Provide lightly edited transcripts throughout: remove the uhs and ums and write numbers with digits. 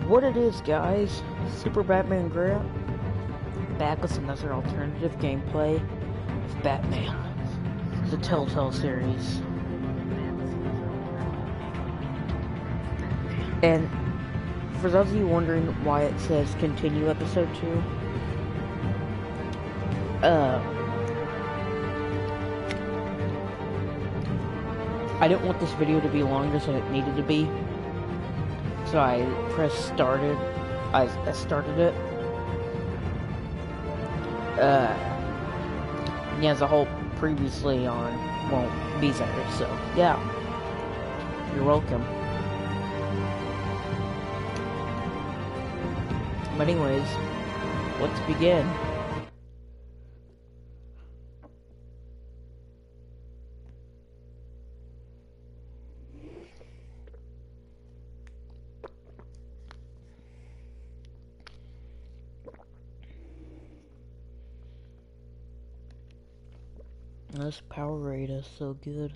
What it is, guys, Super Batman Grant, back with another alternative gameplay of Batman, the Telltale series. And for those of you wondering why it says continue episode 2, I didn't want this video to be longer than it needed to be. So I pressed started. I started it. Yeah, the whole previously on won't be there. So yeah, you're welcome. But anyways, let's begin. This Powerade is so good.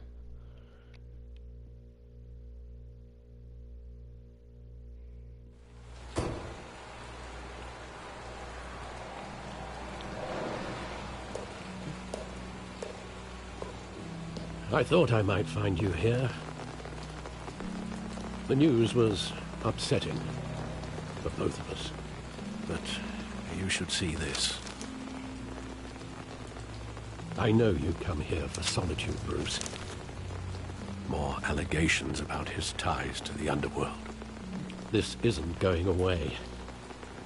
I thought I might find you here. The news was upsetting for both of us. But you should see this. I know you come here for solitude, Bruce. More allegations about his ties to the underworld. This isn't going away.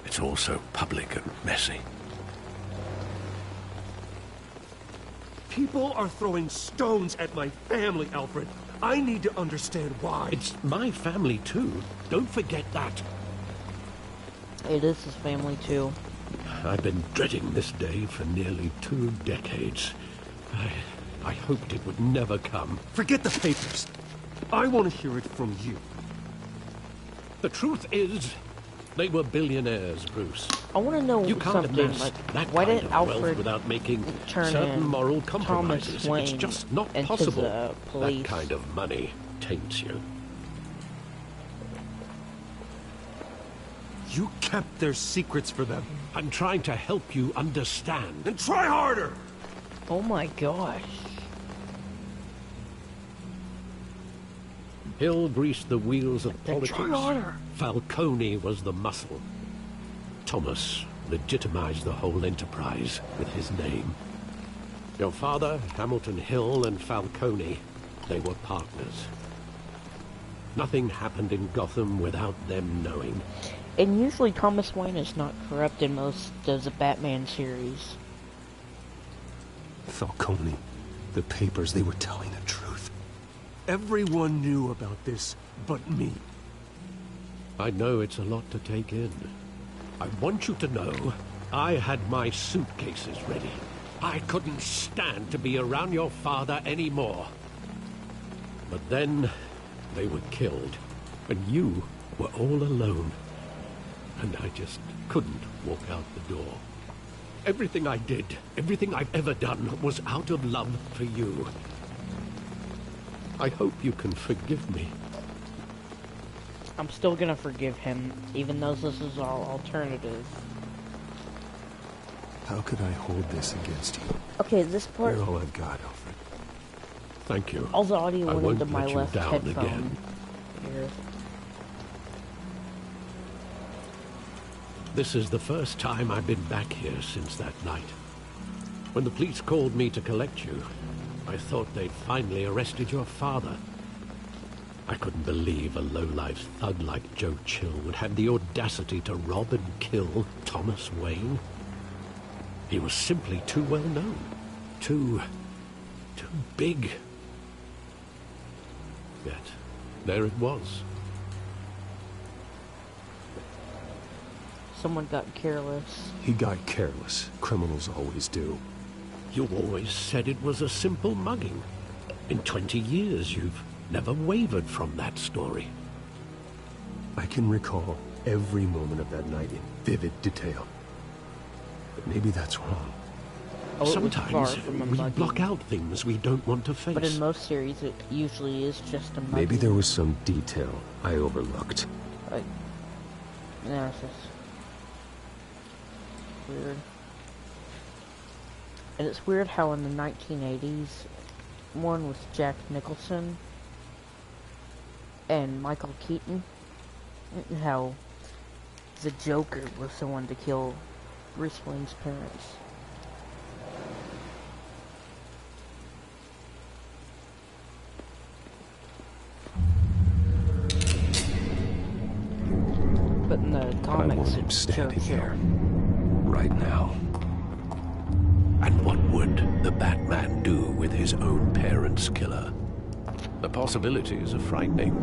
It's all so public and messy. People are throwing stones at my family, Alfred. I need to understand why. It's my family, too. Don't forget that. It is his family, too. I've been dreading this day for nearly 2 decades. I hoped it would never come. Forget the papers. I want to hear it from you. The truth is, they were billionaires, Bruce. I want to know you can't something, amass like, that why kind did of Alfred wealth without making turn certain in moral Thomas compromises. Wayne It's just not into possible. the police? That kind of money taints you. You kept their secrets for them. I'm trying to help you understand. Then try harder! Oh my gosh. Hill greased the wheels of Then politics. try harder. Falcone was the muscle. Thomas legitimized the whole enterprise with his name. Your father, Hamilton Hill, and Falcone, they were partners. Nothing happened in Gotham without them knowing. And usually Thomas Wayne is not corrupt in most of the Batman series. Falcone, the papers, they were telling the truth. Everyone knew about this but me. I know it's a lot to take in. I want you to know I had my suitcases ready. I couldn't stand to be around your father anymore. But then they were killed, and you were all alone. And I just couldn't walk out the door. Everything I did, everything I've ever done, was out of love for you. I hope you can forgive me. I'm still gonna forgive him, even though this is all alternative. How could I hold this against you? Okay, this part, You're all I've got, Alfred. Thank you. all the audio I went won't into my let you left down headphone. again. Here. This is the first time I've been back here since that night. When the police called me to collect you, I thought they'd finally arrested your father. I couldn't believe a low-life thug like Joe Chill would have the audacity to rob and kill Thomas Wayne. He was simply too well known. Too big. Yet, there it was. Someone got careless. He got careless. Criminals always do. You always said it was a simple mugging. In 20 years, you've never wavered from that story. I can recall every moment of that night in vivid detail. But maybe that's wrong. Oh, it was far Sometimes from a we mugging. block out things we don't want to face. But in most series, it usually is just a mugging. Maybe there was some detail I overlooked. Yeah, it's just weird. And it's weird how in the 1980s, one was Jack Nicholson and Michael Keaton, and how the Joker was the one to kill Bruce Wayne's parents. But in the comics, I want him it's standing Churchill. here, right now. And what would the Batman do with his own parents' killer? The possibilities are frightening.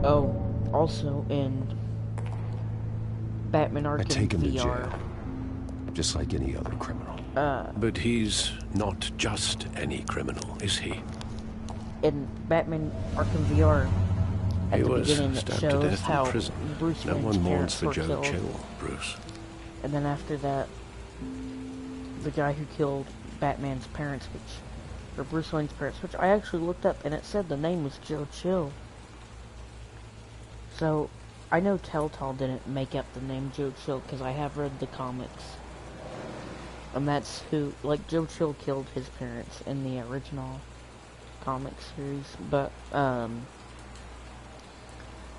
Oh, also in Batman I Arkham take him to VR. jail, just like any other criminal. But he's not just any criminal, is he? In Batman Arkham VR, at He the was beginning it stabbed to shows death in how prison. Bruce No Wayne's one mourns parents for were Joe killed, Chill, Bruce. and then after that, the guy who killed Batman's parents, or Bruce Wayne's parents, which I actually looked up, and it said the name was Joe Chill. So, I know Telltale didn't make up the name Joe Chill, because I have read the comics. And that's who, like, Joe Chill killed his parents in the original comic series, but,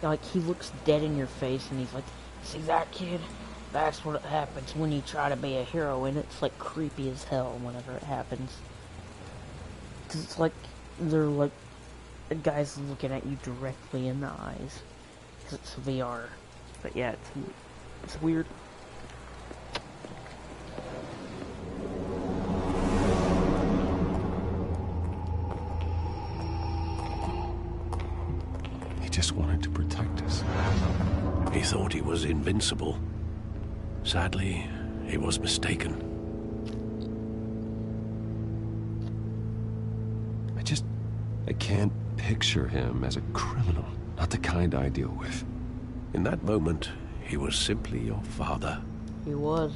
like, he looks dead in your face, and he's like, see that, kid? That's what happens when you try to be a hero, and it's, like, creepy as hell whenever it happens. Because it's like, they're, like, the guy's looking at you directly in the eyes. Because it's VR. But yeah, it's weird. He just wanted to protect us. He thought he was invincible. Sadly, he was mistaken. I can't picture him as a criminal. Not the kind I deal with. In that moment, he was simply your father. He was.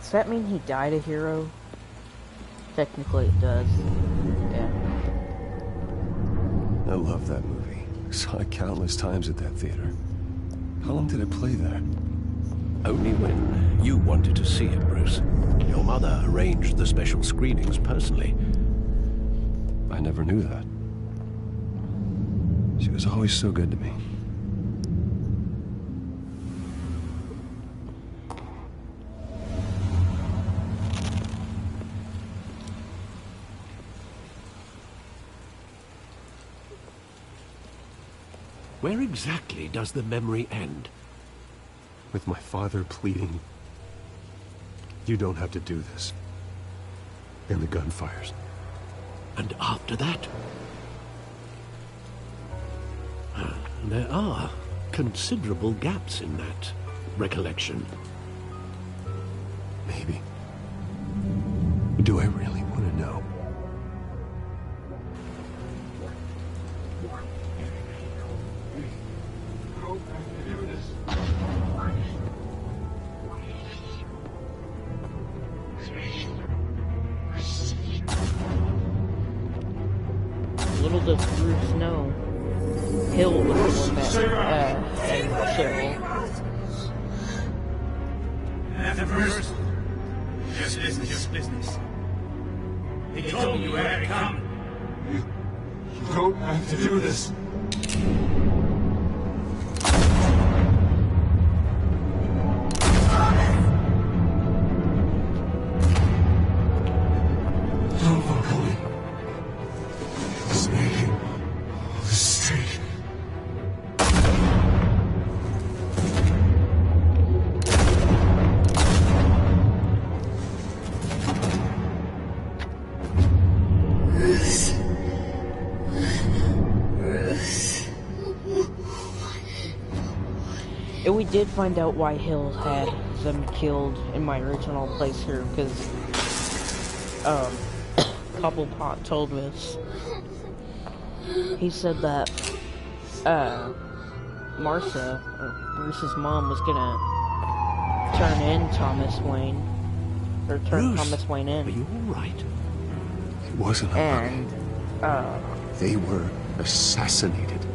Does that mean he died a hero? Technically it does. Yeah. I love that movie. Saw it countless times at that theater. How long did it play there? Only when you wanted to see it, Bruce. Your mother arranged the special screenings personally. I never knew that. She was always so good to me. Where exactly does the memory end? With my father pleading, you don't have to do this. And the gun fires. And after that? There are considerable gaps in that recollection. Maybe. Do I really want to know? Little does Bruce know, Hill was the one that, had Cheryl. At first, just business. They told me you had it coming. You don't have to do this. And we did find out why Hill had them killed in my original playthrough, because, Cobblepot told us. He said that, Martha, or Bruce's mom, was gonna turn in Thomas Wayne. Or turn Bruce, Thomas Wayne Are in. you all right? It wasn't a And, They were assassinated.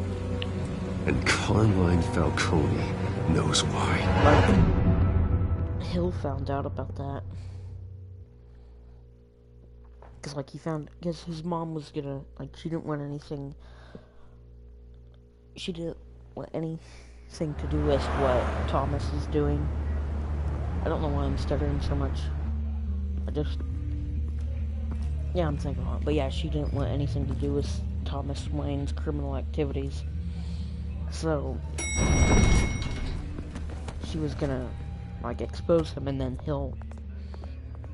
And Carmine Falcone knows why. like, Hill found out about that. Because, like, because his mom was gonna, like, she didn't want anything to do with what Thomas is doing. I don't know why I'm stuttering so much. I'm thinking a lot. But yeah, she didn't want anything to do with Thomas Wayne's criminal activities. So, she was gonna, like, expose him, and then Hill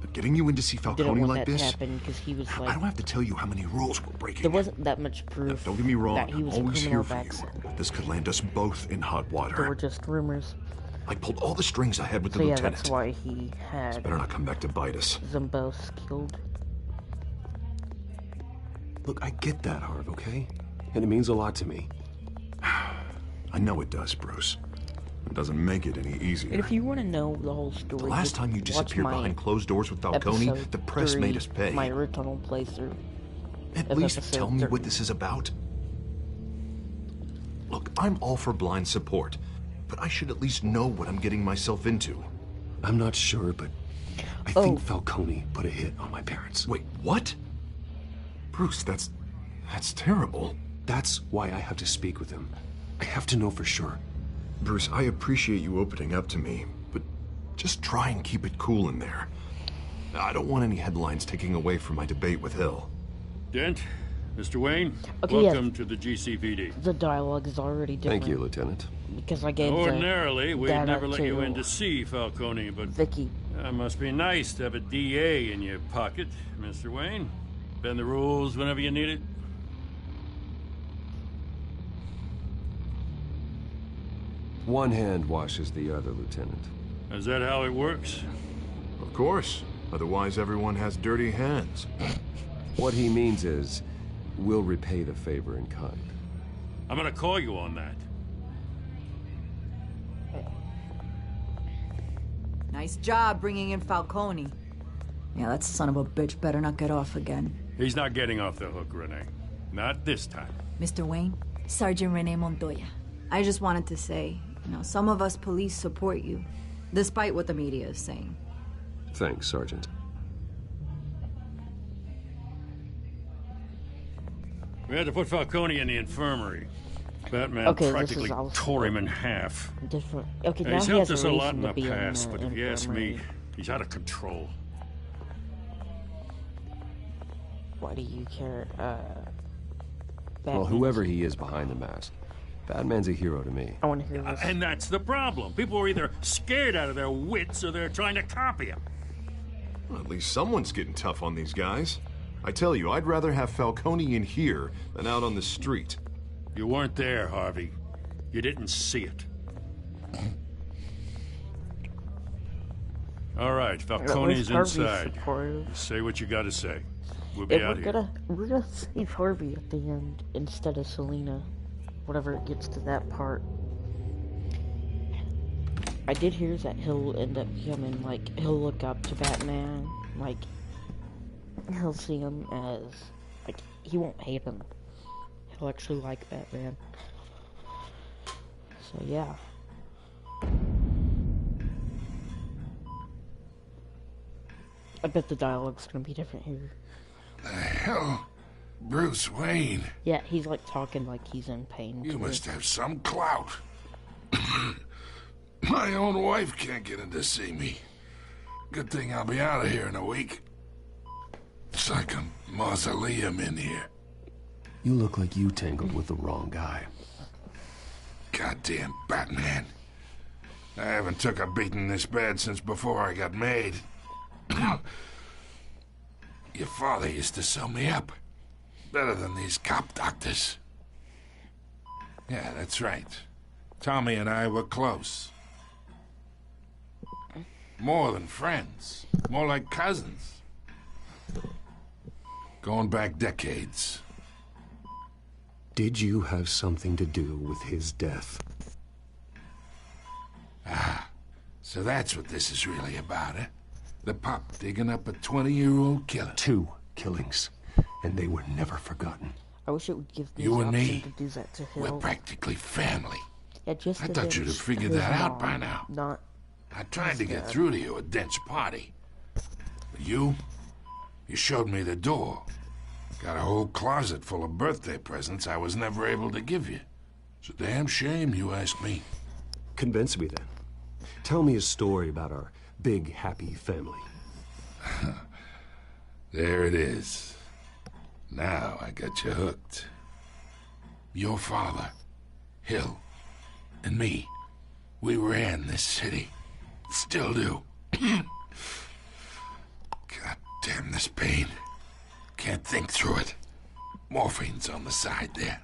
But getting you in to see didn't Falcone want like that to this, happen, because he was, I like, don't have to tell you how many rules we're breaking. there wasn't that much proof Don't get me wrong, that he I'm was a always criminal here for back you. then. But this could land us both in hot water. There were just rumors. I pulled all the strings I had with So the yeah, lieutenant. that's why he had Better not come back to bite us. them both killed. Look, I get that, Harv, okay? And it means a lot to me. I know it does, Bruce. It doesn't make it any easier. And if you want to know the whole story, The last just time you watch disappeared my behind closed doors with Falcone, episode the press 3, made us pay. my original playthrough. At of least episode tell me 30. what this is about. Look, I'm all for blind support, but I should at least know what I'm getting myself into. I'm not sure, but I think Falcone put a hit on my parents. Wait, what? Bruce, that's terrible. That's why I have to speak with him. I have to know for sure. Bruce, I appreciate you opening up to me, but just try and keep it cool in there. I don't want any headlines taking away from my debate with Hill. Dent, Mr. Wayne, Okay, yes. welcome to the GCPD. The dialogue is already different. Thank you, Lieutenant. Because I gave Ordinarily, we'd data never let you to in to see Falcone, but Vicky. must be nice to have a DA in your pocket, Mr. Wayne. Bend the rules whenever you need it. One hand washes the other, Lieutenant. Is that how it works? Of course. Otherwise, everyone has dirty hands. What he means is, we'll repay the favor in kind. I'm gonna call you on that. Nice job bringing in Falcone. Yeah, that son of a bitch better not get off again. He's not getting off the hook, Renee. Not this time. Mr. Wayne, Sergeant Renee Montoya. I just wanted to say, some of us police support you, despite what the media is saying. Thanks, Sergeant. We had to put Falcone in the infirmary. Batman Okay, this practically is also tore him in half. different. Okay, Yeah, now he's he helped has us a a lot reason in to the be past, in but the if you ask me, infirmary. he's out of control. Why do you care? Well, Batman's- whoever he is behind the mask, Batman's a hero to me. I want to hear this. And that's the problem. People are either scared out of their wits or they're trying to copy him. Well, at least someone's getting tough on these guys. I tell you, I'd rather have Falcone in here than out on the street. You weren't there, Harvey. You didn't see it. All right, Falcone's Harvey's inside. supportive. Say what you gotta say. We'll be And out here. we're gonna save Harvey at the end instead of Selena. Whatever it gets to that part. I did hear that he'll end up becoming, like, he'll look up to Batman. Like, he'll see him as, like, he won't hate him. He'll actually like Batman. So, yeah. I bet the dialogue's gonna be different here. The hell? Bruce Wayne, Yeah, he's, like, talking like he's in pain. you too. must have some clout. My own wife can't get in to see me. Good thing I'll be out of here in a week. It's like a mausoleum in here. You look like you tangled with the wrong guy. Goddamn Batman. I haven't took a beating this bad since before I got made. Your father used to sew me up. Better than these cop doctors. Yeah, that's right. Tommy and I were close. More than friends. More like cousins. Going back decades. Did you have something to do with his death? So that's what this is really about, eh? The pup digging up a 20-year-old killer. 2 killings, and they were never forgotten. I wish it would give me You the and option me, to do that to we're Hill. practically family. Yeah, just I to thought you'd have Dent's- figured his that out mom, by now. Not I tried to get dad. through to you at Dent's party. But you showed me the door. Got a whole closet full of birthday presents I was never able to give you. It's a damn shame you asked me. Convince me then. Tell me a story about our big, happy family. There it is. Now I got you hooked. Your father, Hill, and me, we ran this city. Still do. God damn this pain. Can't think through it. Morphine's on the side there.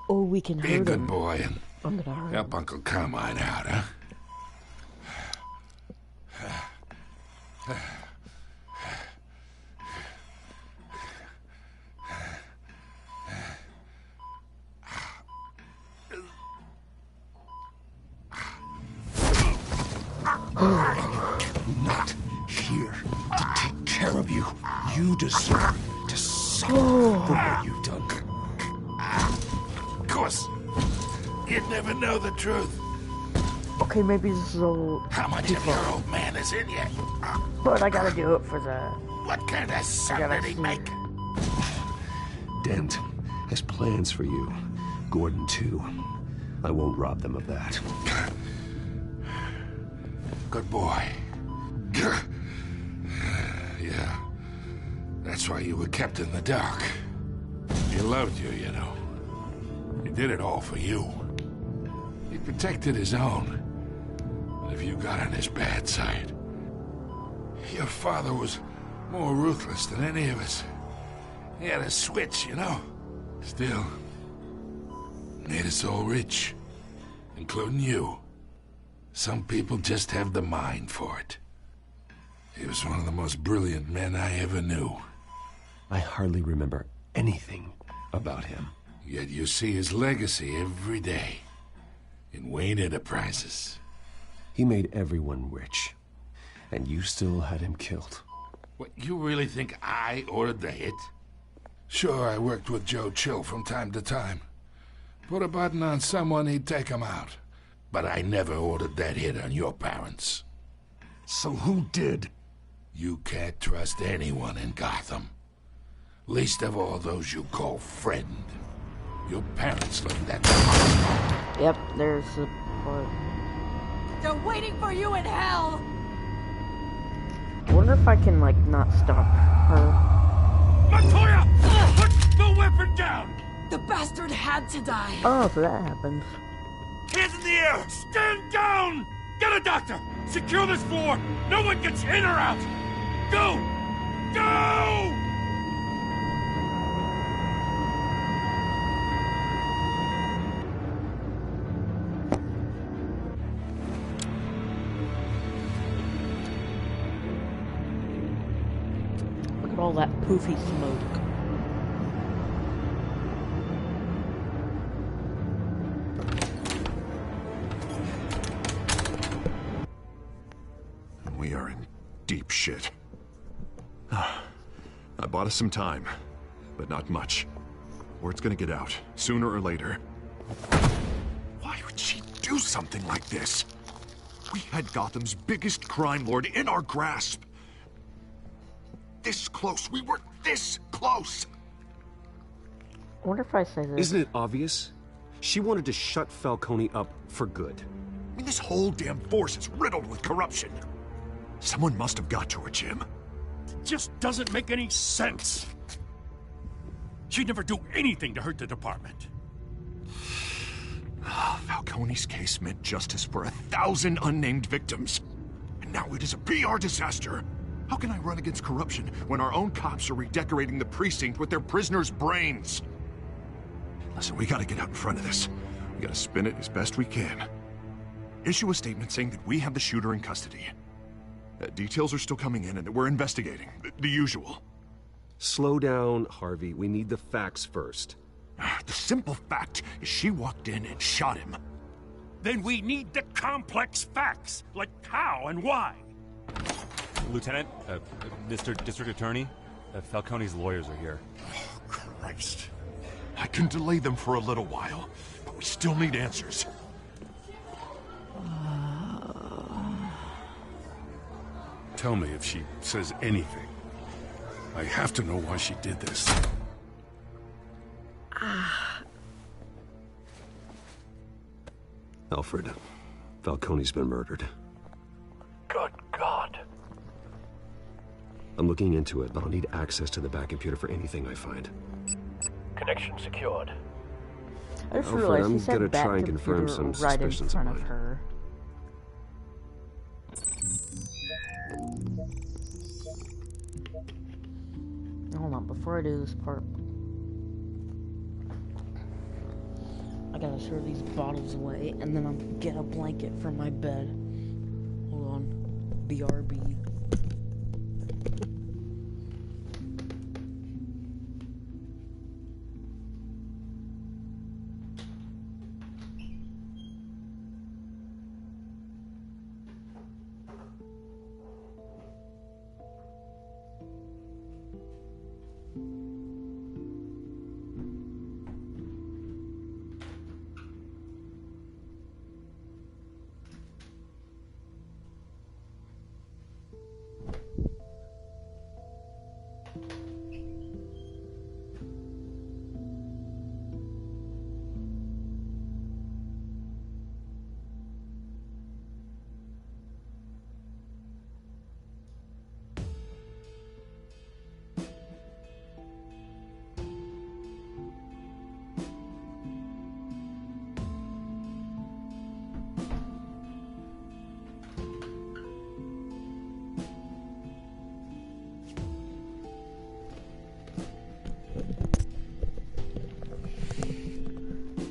Oh, we can Be a hurt good him. boy and I'm gonna hurt him. help Uncle Carmine out, huh? Not here to take care of you. You deserve to suffer for what you've done. Of course. You'd never know the truth. Okay, maybe this is a little How much too of your far. old man is in you? But I gotta do it for the... What kind of son gotta did he see. make? Dent has plans for you. Gordon, too. I won't rob them of that. Good boy. Yeah. That's why you were kept in the dark. He loved you, you know. He did it all for you. He protected his own. But if you got on his bad side, your father was more ruthless than any of us. He had a switch, you know. Still, made us all rich, including you. Some people just have the mind for it. He was one of the most brilliant men I ever knew. I hardly remember anything about him. Yet you see his legacy every day in Wayne Enterprises. He made everyone rich, and you still had him killed. What, you really think I ordered the hit? Sure, I worked with Joe Chill from time to time. Put a button on someone, he'd take him out. But I never ordered that hit on your parents. So who did? You can't trust anyone in Gotham. Least of all those you call friend. Your parents learned that. Yep, there's the part. They're waiting for you in hell! I wonder if I can, like, not stop her. Montoya! Put the weapon down! The bastard had to die! Oh, so that happens. Hands in the air! Stand down! Get a doctor! Secure this floor! No one gets in or out! Go! Go! Look at all that poofy smoke. We are in deep shit. I bought us some time, but not much. Word's gonna get out, sooner or later. Why would she do something like this? We had Gotham's biggest crime lord in our grasp. This close. We were this close. I wonder if I say this. Isn't it obvious? She wanted to shut Falcone up for good. I mean, this whole damn force is riddled with corruption. Someone must have got to her, Jim. Just doesn't make any sense. She'd never do anything to hurt the department. Falcone's case meant justice for 1,000 unnamed victims. And now it is a PR disaster. How can I run against corruption when our own cops are redecorating the precinct with their prisoners' brains? Listen, we gotta get out in front of this. We gotta spin it as best we can. Issue a statement saying that we have the shooter in custody. Details are still coming in and that we're investigating. The usual. Slow down, Harvey. We need the facts first. The simple fact is she walked in and shot him. Then we need the complex facts, like how and why. Lieutenant, Mr. District Attorney, Falcone's lawyers are here. Oh, Christ. I can delay them for a little while, but we still need answers. Tell me if she says anything. I have to know why she did this. Alfred, Falcone's been murdered. Good God. I'm looking into it, but I'll need access to the back computer for anything I find. Connection secured. I just Alfred, realized I'm he said gonna back try and confirm computer some right in suspicions of front of mine. her. Hold on, before I do this part, I gotta throw these bottles away, and then I'll get a blanket for my bed. Hold on. BRB.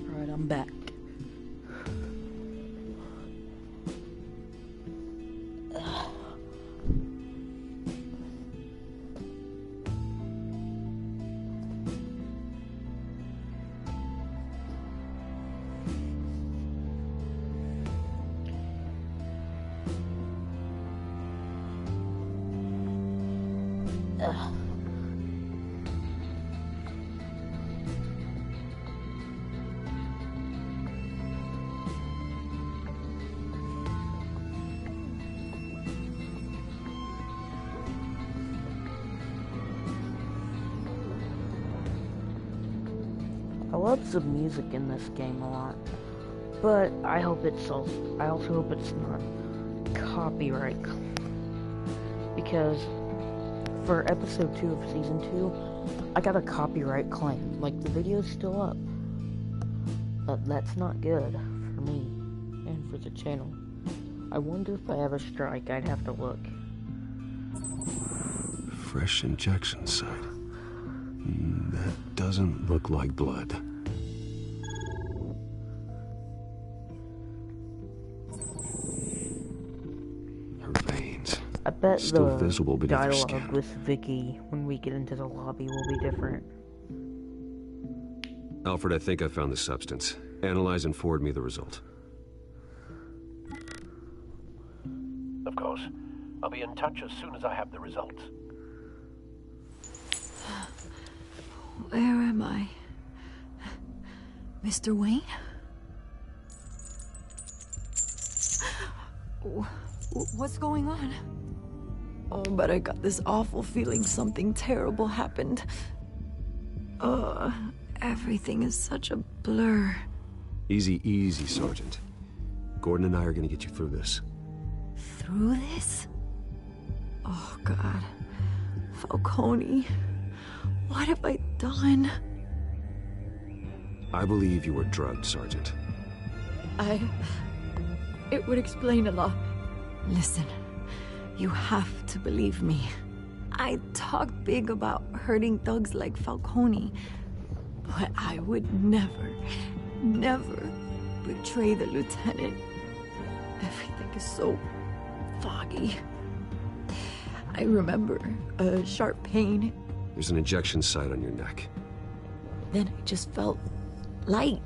Alright, I'm back. I love the music in this game a lot, but I also hope it's not copyright, because for episode 2 of season 2, I got a copyright claim. Like, the video's still up, but that's not good for me and for the channel. I wonder if I have a strike. I'd have to look. Fresh injection site. That doesn't look like blood. Her veins. I bet Still the visible beneath her dialogue skin. with Vicky when we get into the lobby will be different. Alfred, I think I found the substance. Analyze and forward me the result. Of course. I'll be in touch as soon as I have the results. Where am I? Mr. Wayne? What's going on? Oh, but I got this awful feeling something terrible happened. Everything is such a blur. Easy, easy, Sergeant. Gordon and I are gonna get you through this. Through this? Oh, God. Falcone. What have I done? I believe you were drugged, Sergeant. It would explain a lot. Listen, you have to believe me. I talk big about hurting thugs like Falcone, but I would never betray the lieutenant. Everything is so foggy. I remember a sharp pain. There's an injection site on your neck. Then I just felt light.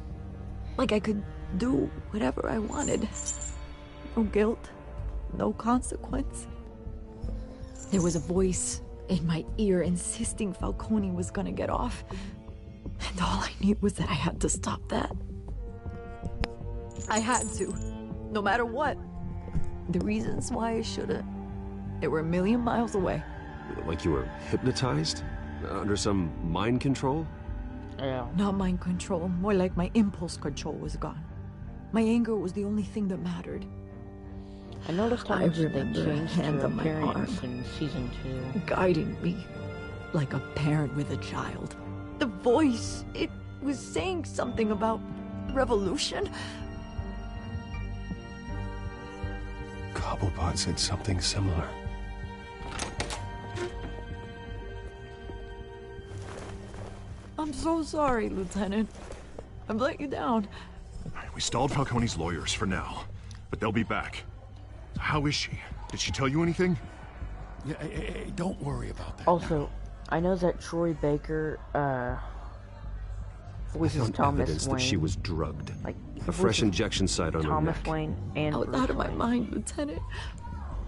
Like I could do whatever I wanted. No guilt, no consequence. There was a voice in my ear insisting Falcone was gonna get off. And all I knew was that I had to stop that. I had to, no matter what. The reasons why I shouldn't, they were a million miles away. Like you were hypnotized? Under some mind control? Yeah. Not mind control, more like my impulse control was gone. My anger was the only thing that mattered. I noticed how I much they remember a changed hand her on my appearance arm. in season 2. Guiding me, like a parent with a child. The voice, it was saying something about revolution. Cobblepot said something similar. I'm so sorry, Lieutenant. I've let you down. We stalled Falcone's lawyers for now, but they'll be back. How is she? Did she tell you anything? Yeah, hey, don't worry about that. Also, I know that Troy Baker voices Thomas Evidence Wayne. that she was drugged. Like, A fresh injection site on her Thomas neck. Wayne and I was Bruce out of my Wayne. mind, Lieutenant.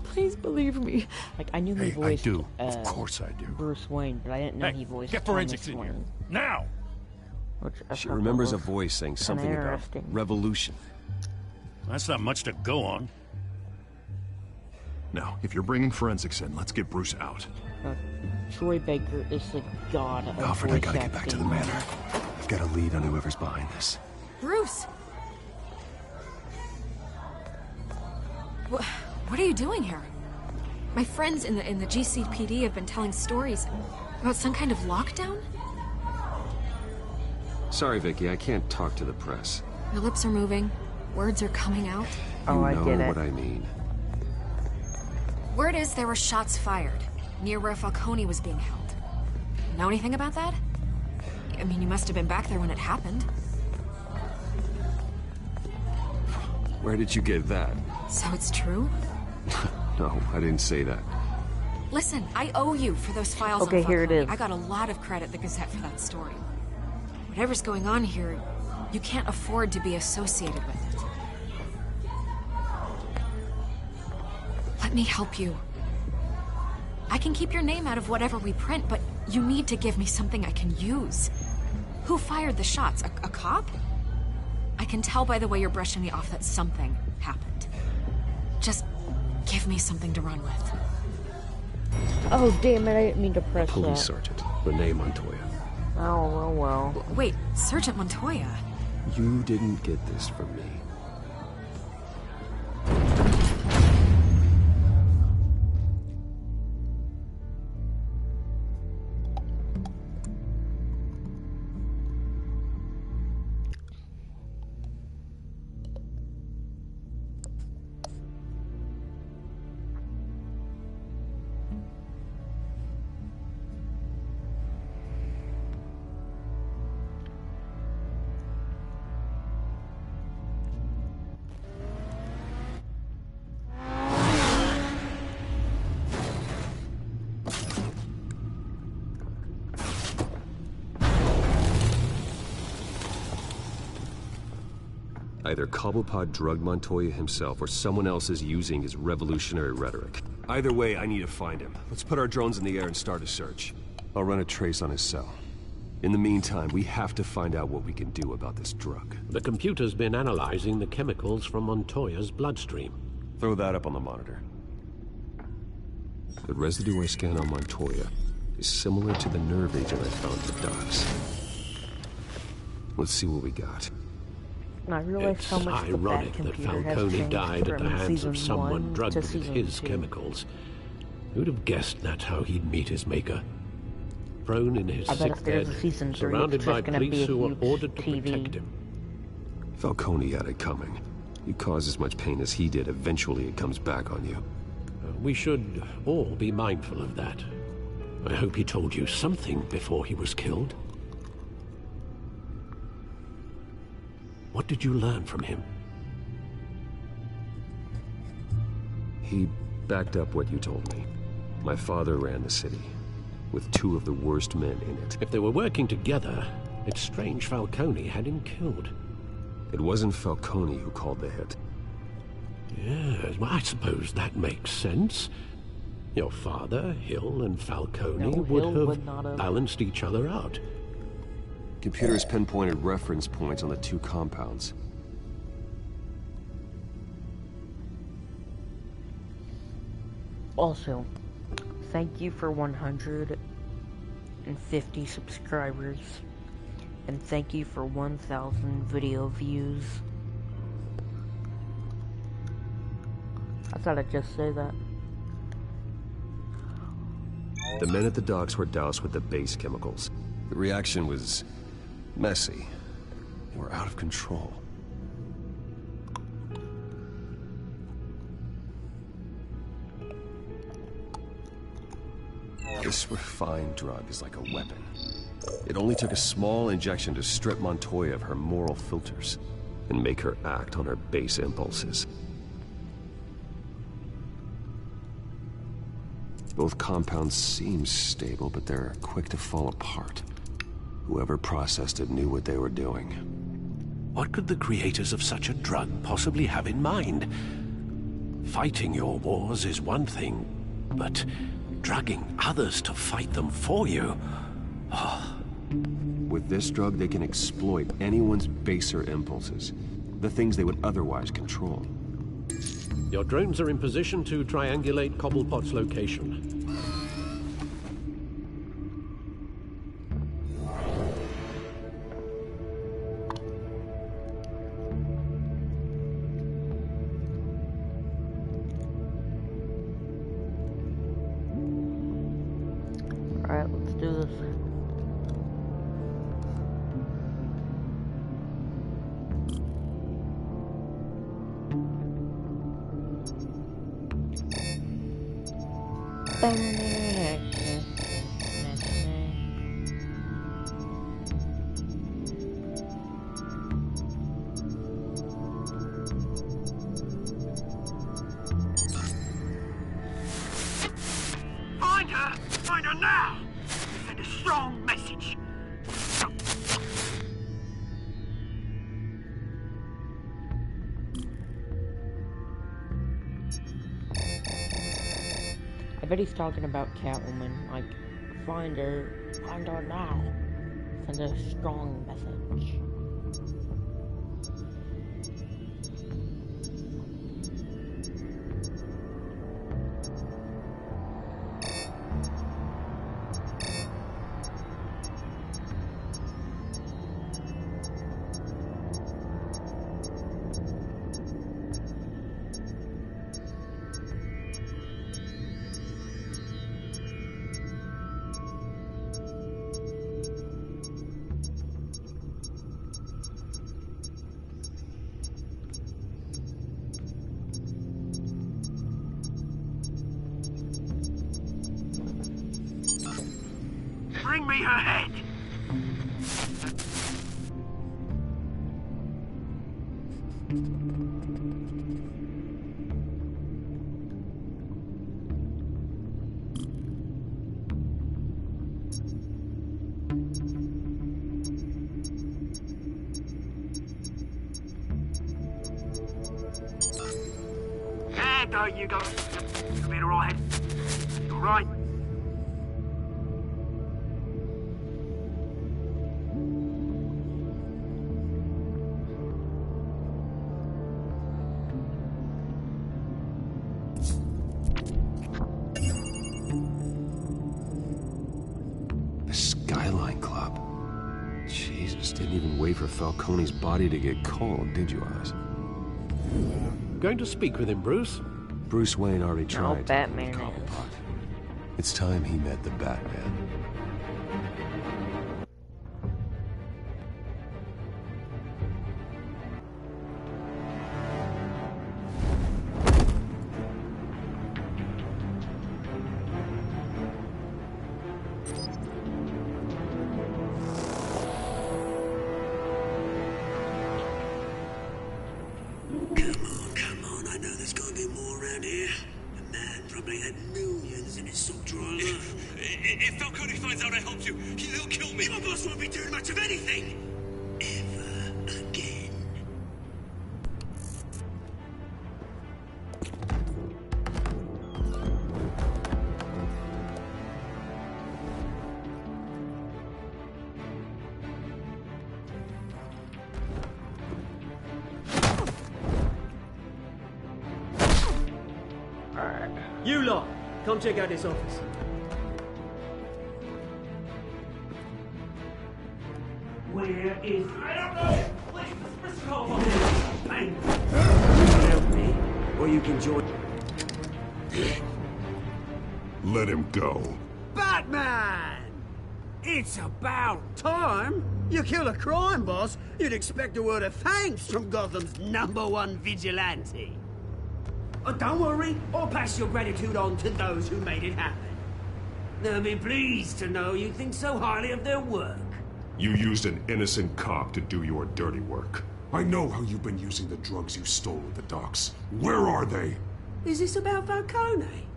Please believe me. Like, I knew he Hey, I voiced do. Of course I do. Bruce Wayne, but I didn't know Hey, he voiced get Thomas forensics in here. Wayne. Now! Which I She thought that remembers a was voice saying kinda something about interesting. revolution. That's not much to go on. Now, if you're bringing forensics in, let's get Bruce out. Troy Baker is the god of Alfred, I voice gotta get back to the acting. manor. I've got a lead on whoever's behind this. Bruce! What are you doing here? My friends in the GCPD have been telling stories about some kind of lockdown? Sorry, Vicky, I can't talk to the press. Your lips are moving. Words are coming out. Oh, I You get know it. what I mean. Word is there were shots fired near where Falcone was being held. Know anything about that? I mean, you must have been back there when it happened. Where did you get that? So it's true? No, I didn't say that. Listen, I owe you for those files Okay, on here it Falcone. is. I got a lot of credit at the Gazette for that story. Whatever's going on here, you can't afford to be associated with it. Let me help you. I can keep your name out of whatever we print, but you need to give me something I can use. Who fired the shots? A cop? I can tell by the way you're brushing me off that something happened. Just give me something to run with. Oh, damn it, I didn't mean to press Police that. Sergeant Renee Montoya. Oh, well. Wait, Sergeant Montoya? You didn't get this from me. Either Cobblepot drugged Montoya himself, or someone else is using his revolutionary rhetoric. Either way, I need to find him. Let's put our drones in the air and start a search. I'll run a trace on his cell. In the meantime, we have to find out what we can do about this drug. The computer's been analyzing the chemicals from Montoya's bloodstream. Throw that up on the monitor. The residue I scan on Montoya is similar to the nerve agent I found at the docks. Let's see what we got. And I realized It's how much the ironic Bat that computer has Falcone changed died at the from hands season of someone 1 drugged to with season his 2. chemicals. Who'd have guessed that's how he'd meet his maker? Prone in his I bet sick if there's bed, a season 3, surrounded it's by just gonna be police a who were huge ordered to TV. protect him. Falcone had it coming. You cause as much pain as he did, eventually it comes back on you. We should all be mindful of that. I hope he told you something before he was killed. What did you learn from him? He backed up what you told me. My father ran the city, with 2 of the worst men in it. If they were working together, it's strange Falcone had him killed. It wasn't Falcone who called the hit. Yes, well, I suppose that makes sense. Your father, Hill, and Falcone would have balanced each other out. Computers pinpointed reference points on the two compounds. Also, thank you for 150 subscribers. And thank you for 1,000 video views. I thought I'd just say that. The men at the docks were doused with the base chemicals. The reaction was messy. They were out of control. This refined drug is like a weapon. It only took a small injection to strip Montoya of her moral filters and make her act on her base impulses. Both compounds seem stable, but they're quick to fall apart. Whoever processed it knew what they were doing. What could the creators of such a drug possibly have in mind? Fighting your wars is one thing, but drugging others to fight them for you? Oh. With this drug, they can exploit anyone's baser impulses, the things they would otherwise control. Your drones are in position to triangulate Cobblepot's location. Alright, let's do this. Find her now! Send a strong message. I bet he's talking about Catwoman, like, find her now. Send a strong message. Bring me her head! There you go. You been alright? You alright? The Skyline Club. Jesus, didn't even wait for Falcone's body to get cold, did you, Oz? Going to speak with him, Bruce? Bruce Wayne already tried. No, Batman. It's time he met the Batman. Come on, I know there's gotta be more around here. The man probably had millions in his sock drawer. If Falcone finds out I helped you, he'll kill me. Your boss won't be doing much of anything. Ever again. Come check out this office. Where is... I don't know! Please, Mr. Cole! Bang! Help me, or you can join... Let him go. Batman! It's about time! You kill a crime boss, you'd expect a word of thanks from Gotham's #1 vigilante. Oh, don't worry, I'll pass your gratitude on to those who made it happen. They'll be pleased to know you think so highly of their work. You used an innocent cop to do your dirty work. I know how you've been using the drugs you stole at the docks. Where are they? Is this about Falcone?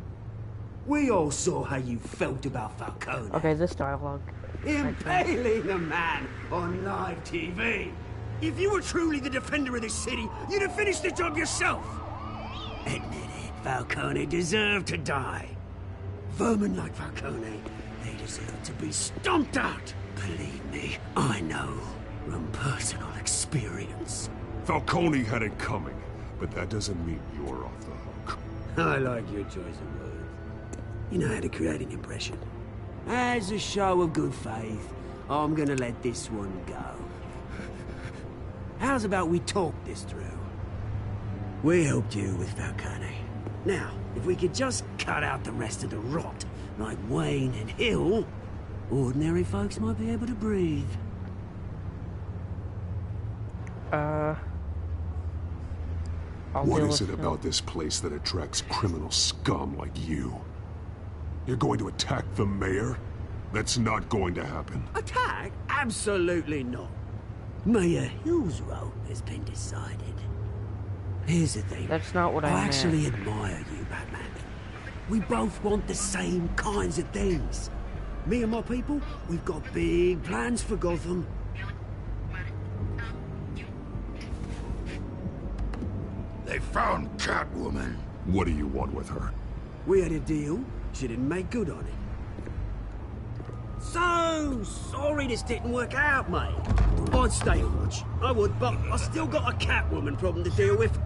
We all saw how you felt about Falcone. Okay, this dialogue. Impaling a man on live TV. If you were truly the defender of this city, you'd have finished the job yourself. Admit it, Falcone deserved to die. Vermin like Falcone, they deserve to be stomped out. Believe me, I know from personal experience. Falcone had it coming, but that doesn't mean you're off the hook. I like your choice of words. You know how to create an impression. As a show of good faith, I'm gonna let this one go. How's about we talk this through? We helped you with Falcone. Now, if we could just cut out the rest of the rot, like Wayne and Hill, ordinary folks might be able to breathe. What is it about this place that attracts criminal scum like you? You're going to attack the mayor? That's not going to happen. Attack? Absolutely not. Mayor Hill's role has been decided. Here's the thing. That's not what I meant. actually admire you, Batman. We both want the same kinds of things. Me and my people, we've got big plans for Gotham. They found Catwoman. What do you want with her? We had a deal. She didn't make good on it. So sorry this didn't work out, mate. I'd stay and watch. I would, but I still got a Catwoman problem to deal with.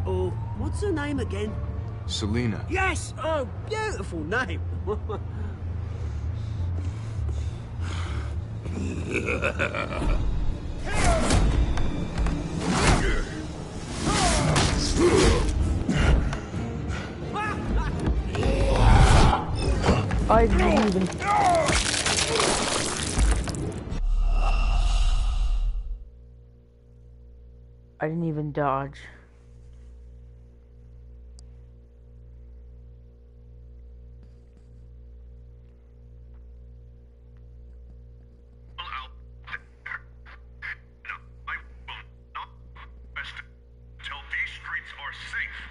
Oh, what's her name again? Selina. Yes! Oh, beautiful name. I didn't even... I didn't even dodge.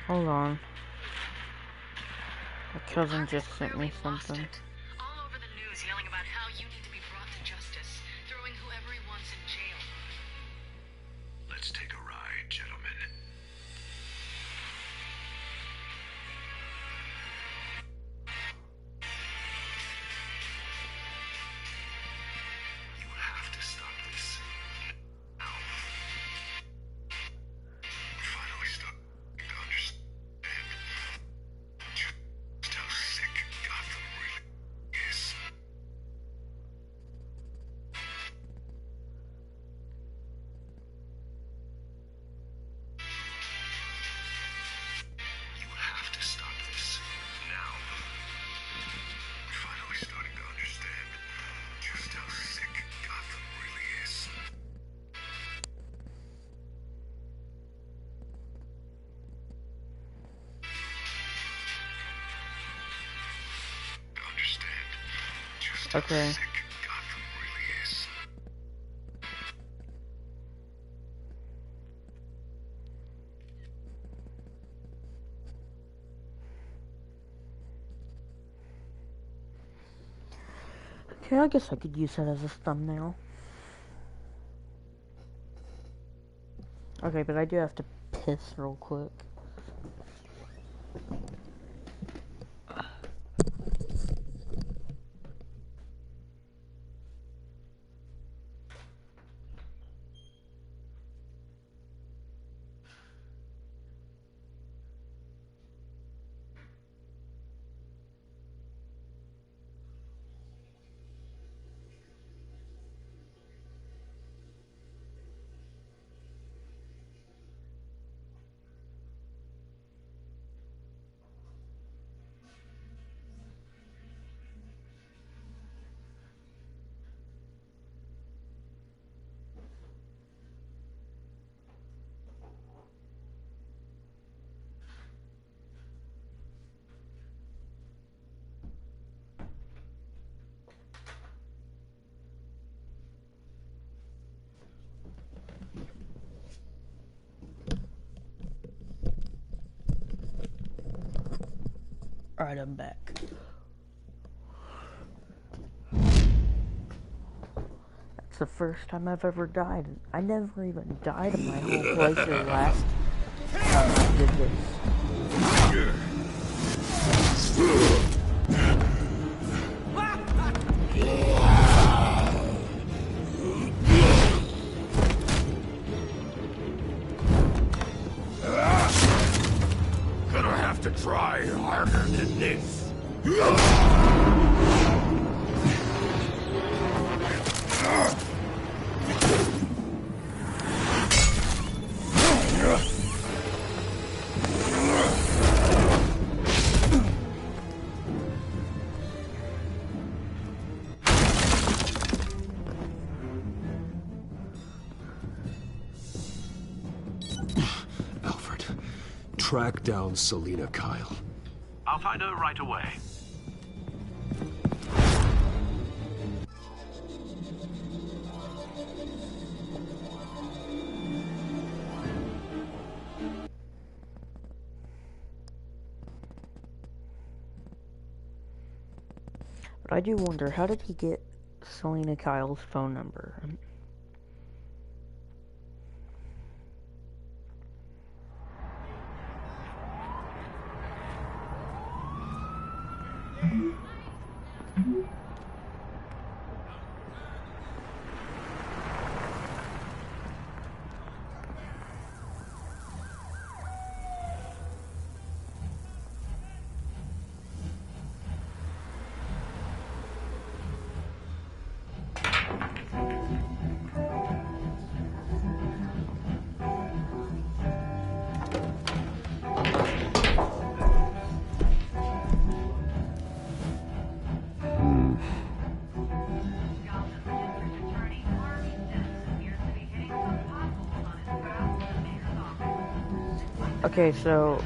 Hold on. My cousin just sent me something. All over the news yelling about how you need to be brought to justice, throwing whoever he wants in jail. Let's take a ride, gentlemen. You have to stop this. Now. Finally starting to understand just how sick Gotham really is. You have to stop this now. Finally starting to understand just how sick Gotham really is. Understand just how Okay. sick Gotham really is. Okay, I guess I could use that as a thumbnail. Okay, but I do have to piss real quick. Alright, I'm back. That's the first time I've ever died. I never even died in my whole playthrough last time I did this. Gonna have to try harder than this. Alfred, track down Selina Kyle. I'll find her right away. But I do wonder, how did he get Selina Kyle's phone number? Okay, so,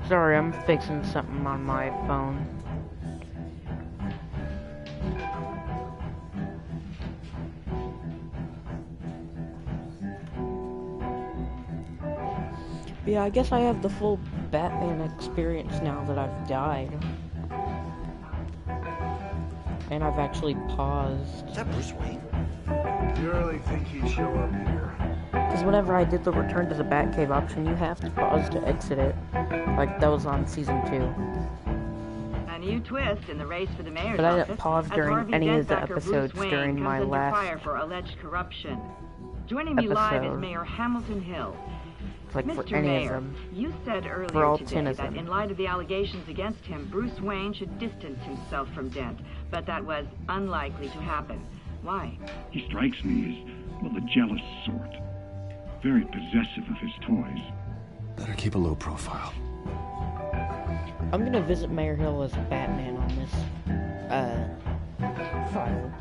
sorry, I'm fixing something on my phone. But yeah, I guess I have the full Batman experience now that I've died. And I've actually paused. Is that Bruce Wayne? You really think he'd show up here? Because whenever I did the return to the Batcave option, you have to pause to exit it. Like, that was on Season 2. A new twist in the race for the mayor's But I office, didn't pause during Harvey any Dent of the backer episodes Bruce Wayne during my comes under last fire for alleged corruption. Joining me live is episode. Mayor Hamilton Hill. Like, Mr. for any Mayor, of them. you said For earlier all today 10 of that them. in light of the allegations against him, Bruce Wayne should distance himself from Dent, but that was unlikely to happen. Why? He strikes me as, well, the jealous sort. Very possessive of his toys. Better keep a low profile. I'm gonna visit Mayor Hill as Batman on this, file.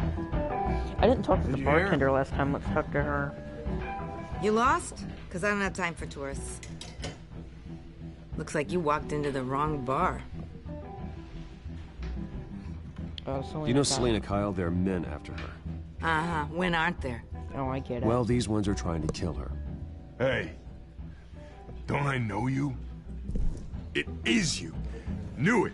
I didn't talk to the bartender last time, let's talk to her. You lost? because I don't have time for tourists. Looks like you walked into the wrong bar. You know Selena Kyle? There are men after her. Uh-huh. When aren't there? Oh, I get it. Well, these ones are trying to kill her. Hey, don't I know you? It is you. Knew it.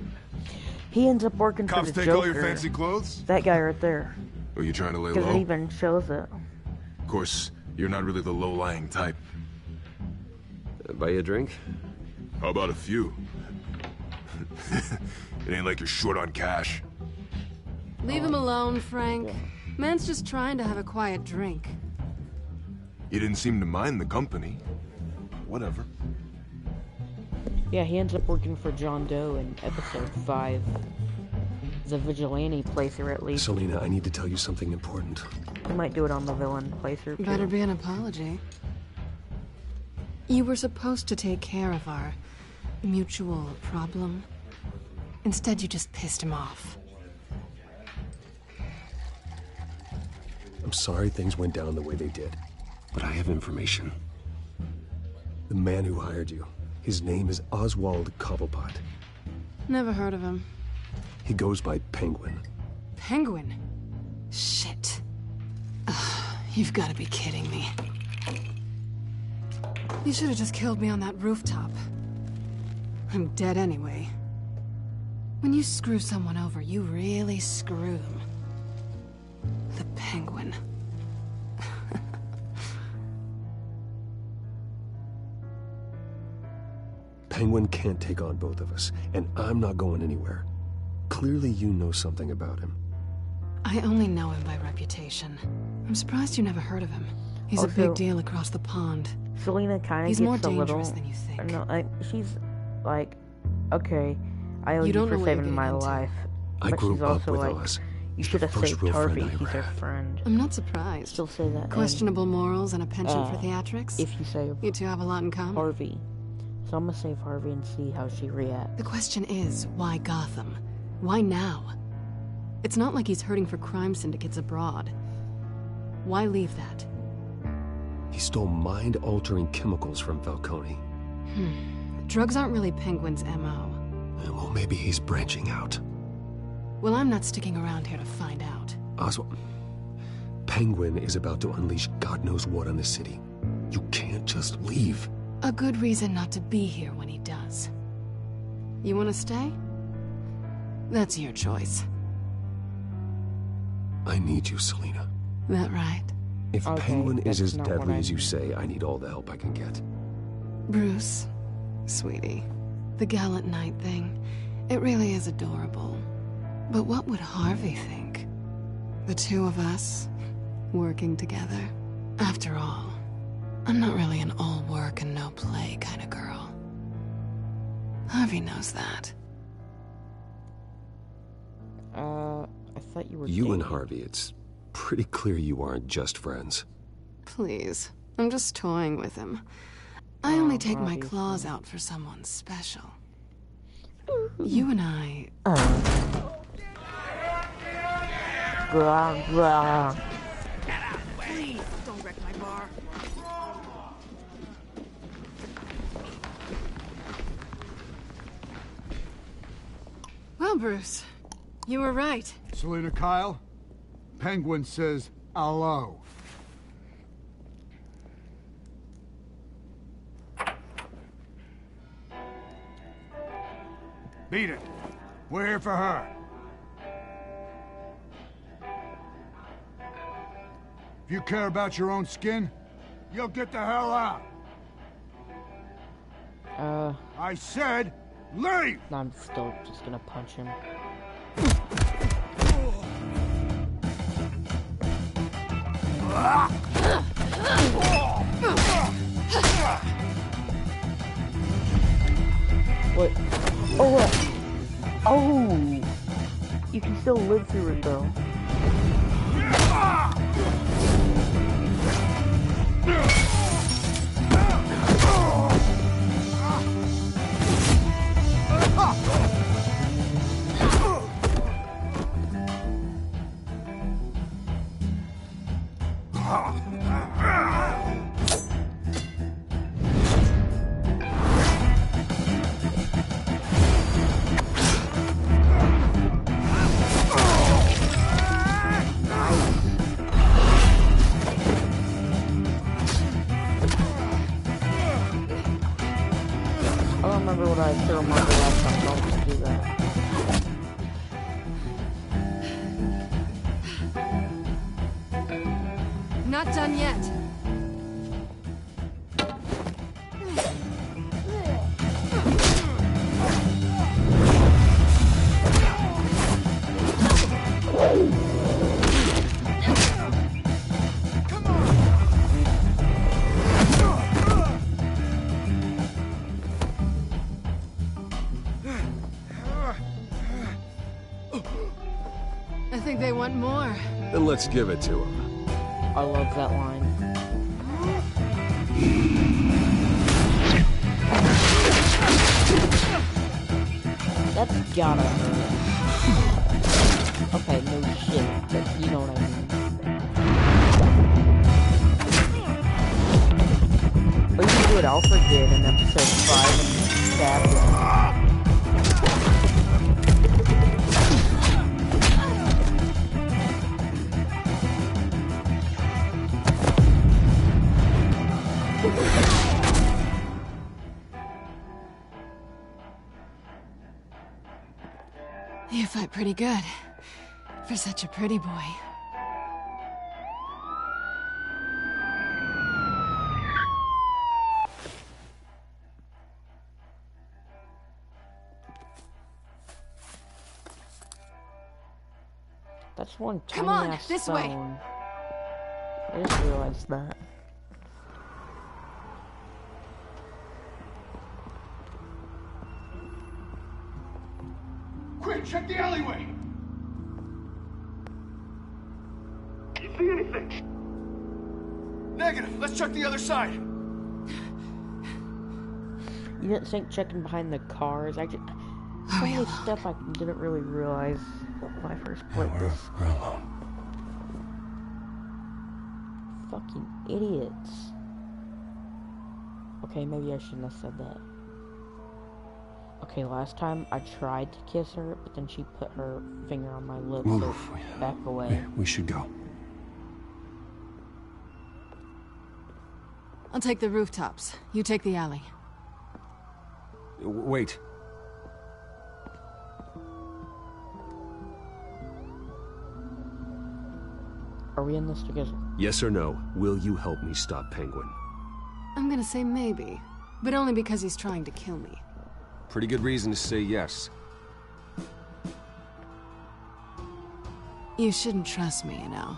He ends up working for Cops the take Joker. all your fancy clothes? That guy right there. Are you trying to lay Because low? it even shows it. Of course, you're not really the low-lying type. Buy you a drink? How about a few? It ain't like you're short on cash. Leave him alone, Frank. Man's just trying to have a quiet drink. You didn't seem to mind the company. Whatever. Yeah, he ends up working for John Doe in episode 5. The vigilante playthrough, at least. Selena, I need to tell you something important. He might do it on the villain playthrough, too. Better be an apology. You were supposed to take care of our mutual problem. Instead, you just pissed him off. I'm sorry things went down the way they did, but I have information. The man who hired you, his name is Oswald Cobblepot. Never heard of him. He goes by Penguin. Penguin? Shit. Ugh, you've got to be kidding me. You should have just killed me on that rooftop. I'm dead anyway. When you screw someone over, you really screw them. The Penguin. Penguin can't take on both of us, and I'm not going anywhere. Clearly you know something about him. I only know him by reputation. I'm surprised you never heard of him. He's Also, a big deal across the pond. Selena kind of He's gets more a little... dangerous than you think. No, she's like, okay, I owe You you don't know for what you're saving my getting into. life. I But grew she's up also with like, Oz. you should have First saved real Harvey. friend I He's ever our had. friend. I'm not surprised. Still say that. Questionable morals and a penchant for uh, theatrics? If you save You two have a lot in common. Harvey. So I'm gonna save Harvey and see how she reacts. The question is, why Gotham? Why now? It's not like he's hurting for crime syndicates abroad. Why leave that? He stole mind-altering chemicals from Falcone. Drugs aren't really Penguin's M.O. Well, maybe he's branching out. Well, I'm not sticking around here to find out. Oswald, Penguin is about to unleash God knows what on the city. You can't just leave. A good reason not to be here when he does. You want to stay? That's your choice. I need you, Selena. That right? If Okay, Penguin is that's as not what deadly I as you mean. say, I need all the help I can get. Bruce, sweetie, the gallant knight thing, it really is adorable. But what would Harvey think? The two of us, working together? After all, I'm not really an all work and no play kind of girl. Harvey knows that. I thought you were You and dating. Harvey, it's pretty clear you aren't just friends. Please, I'm just toying with him. I only take my obviously. claws out for someone special. You and I... Blah, blah. Please, don't wreck my bar. Well, Bruce, you were right. Selena Kyle, Penguin says hello. Beat it. We're here for her. If you care about your own skin, you'll get the hell out. I said, leave! I'm still just gonna punch him. What? Oh, what? Oh! You can still live through it, though. I don't remember what I still remember last time, so I'll just do that. Not done yet. I think they want more. Then let's give it to them. I love that line. That's gotta hurt. Okay, no shit, but you know what I mean. But you can do what Alfred did in episode 5 and stabbed him. You fight pretty good. For such a pretty boy. That's one tiny Come on, ass this stone. way. I just realized that. Quick, check the alleyway! You see anything? Negative. Let's check the other side. You didn't think checking behind the cars? I just... So many stuff I didn't really realize when I first played this. We're alone. Fucking idiots. Okay, maybe I shouldn't have said that. Okay, last time I tried to kiss her, but then she put her finger on my lips, so back away. We should go. I'll take the rooftops. You take the alley. Wait. Are we in this together? Yes or no, will you help me stop Penguin? I'm gonna say maybe, but only because he's trying to kill me. Pretty good reason to say yes. You shouldn't trust me, you know.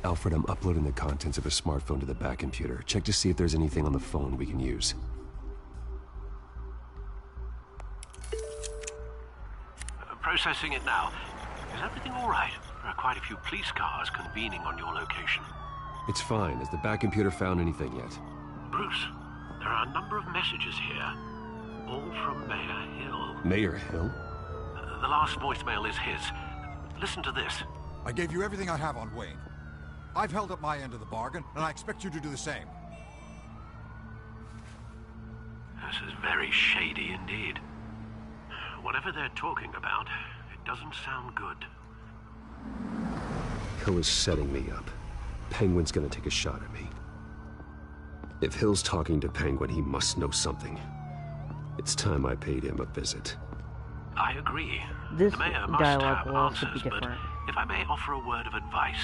Alfred, I'm uploading the contents of a smartphone to the back computer. Check to see if there's anything on the phone we can use. Processing it now. Is everything all right? There are quite a few police cars convening on your location. It's fine. Has the back computer found anything yet? Bruce, there are a number of messages here, all from Mayor Hill. Mayor Hill? The last voicemail is his. Listen to this. I gave you everything I have on Wayne. I've held up my end of the bargain, and I expect you to do the same. This is very shady indeed. Whatever they're talking about, it doesn't sound good. Hill is setting me up. Penguin's gonna take a shot at me. If Hill's talking to Penguin, he must know something. It's time I paid him a visit. I agree. This the mayor must dialogue have will also be answers, but different. if I may offer a word of advice,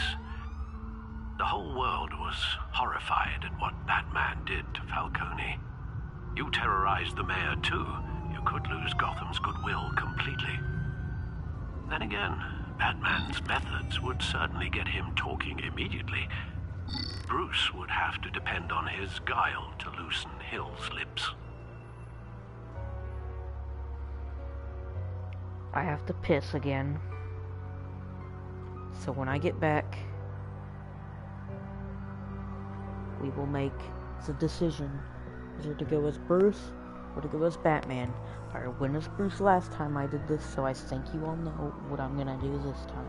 the whole world was horrified at what Batman did to Falcone. You terrorized the mayor too. You could lose Gotham's goodwill completely. Then again, Batman's methods would certainly get him talking immediately. Bruce would have to depend on his guile to loosen Hill's lips. I have to piss again. So when I get back, we will make the decision whether to go as Bruce or to go as Batman. I went as Bruce last time I did this, so I think you all know what I'm gonna do this time.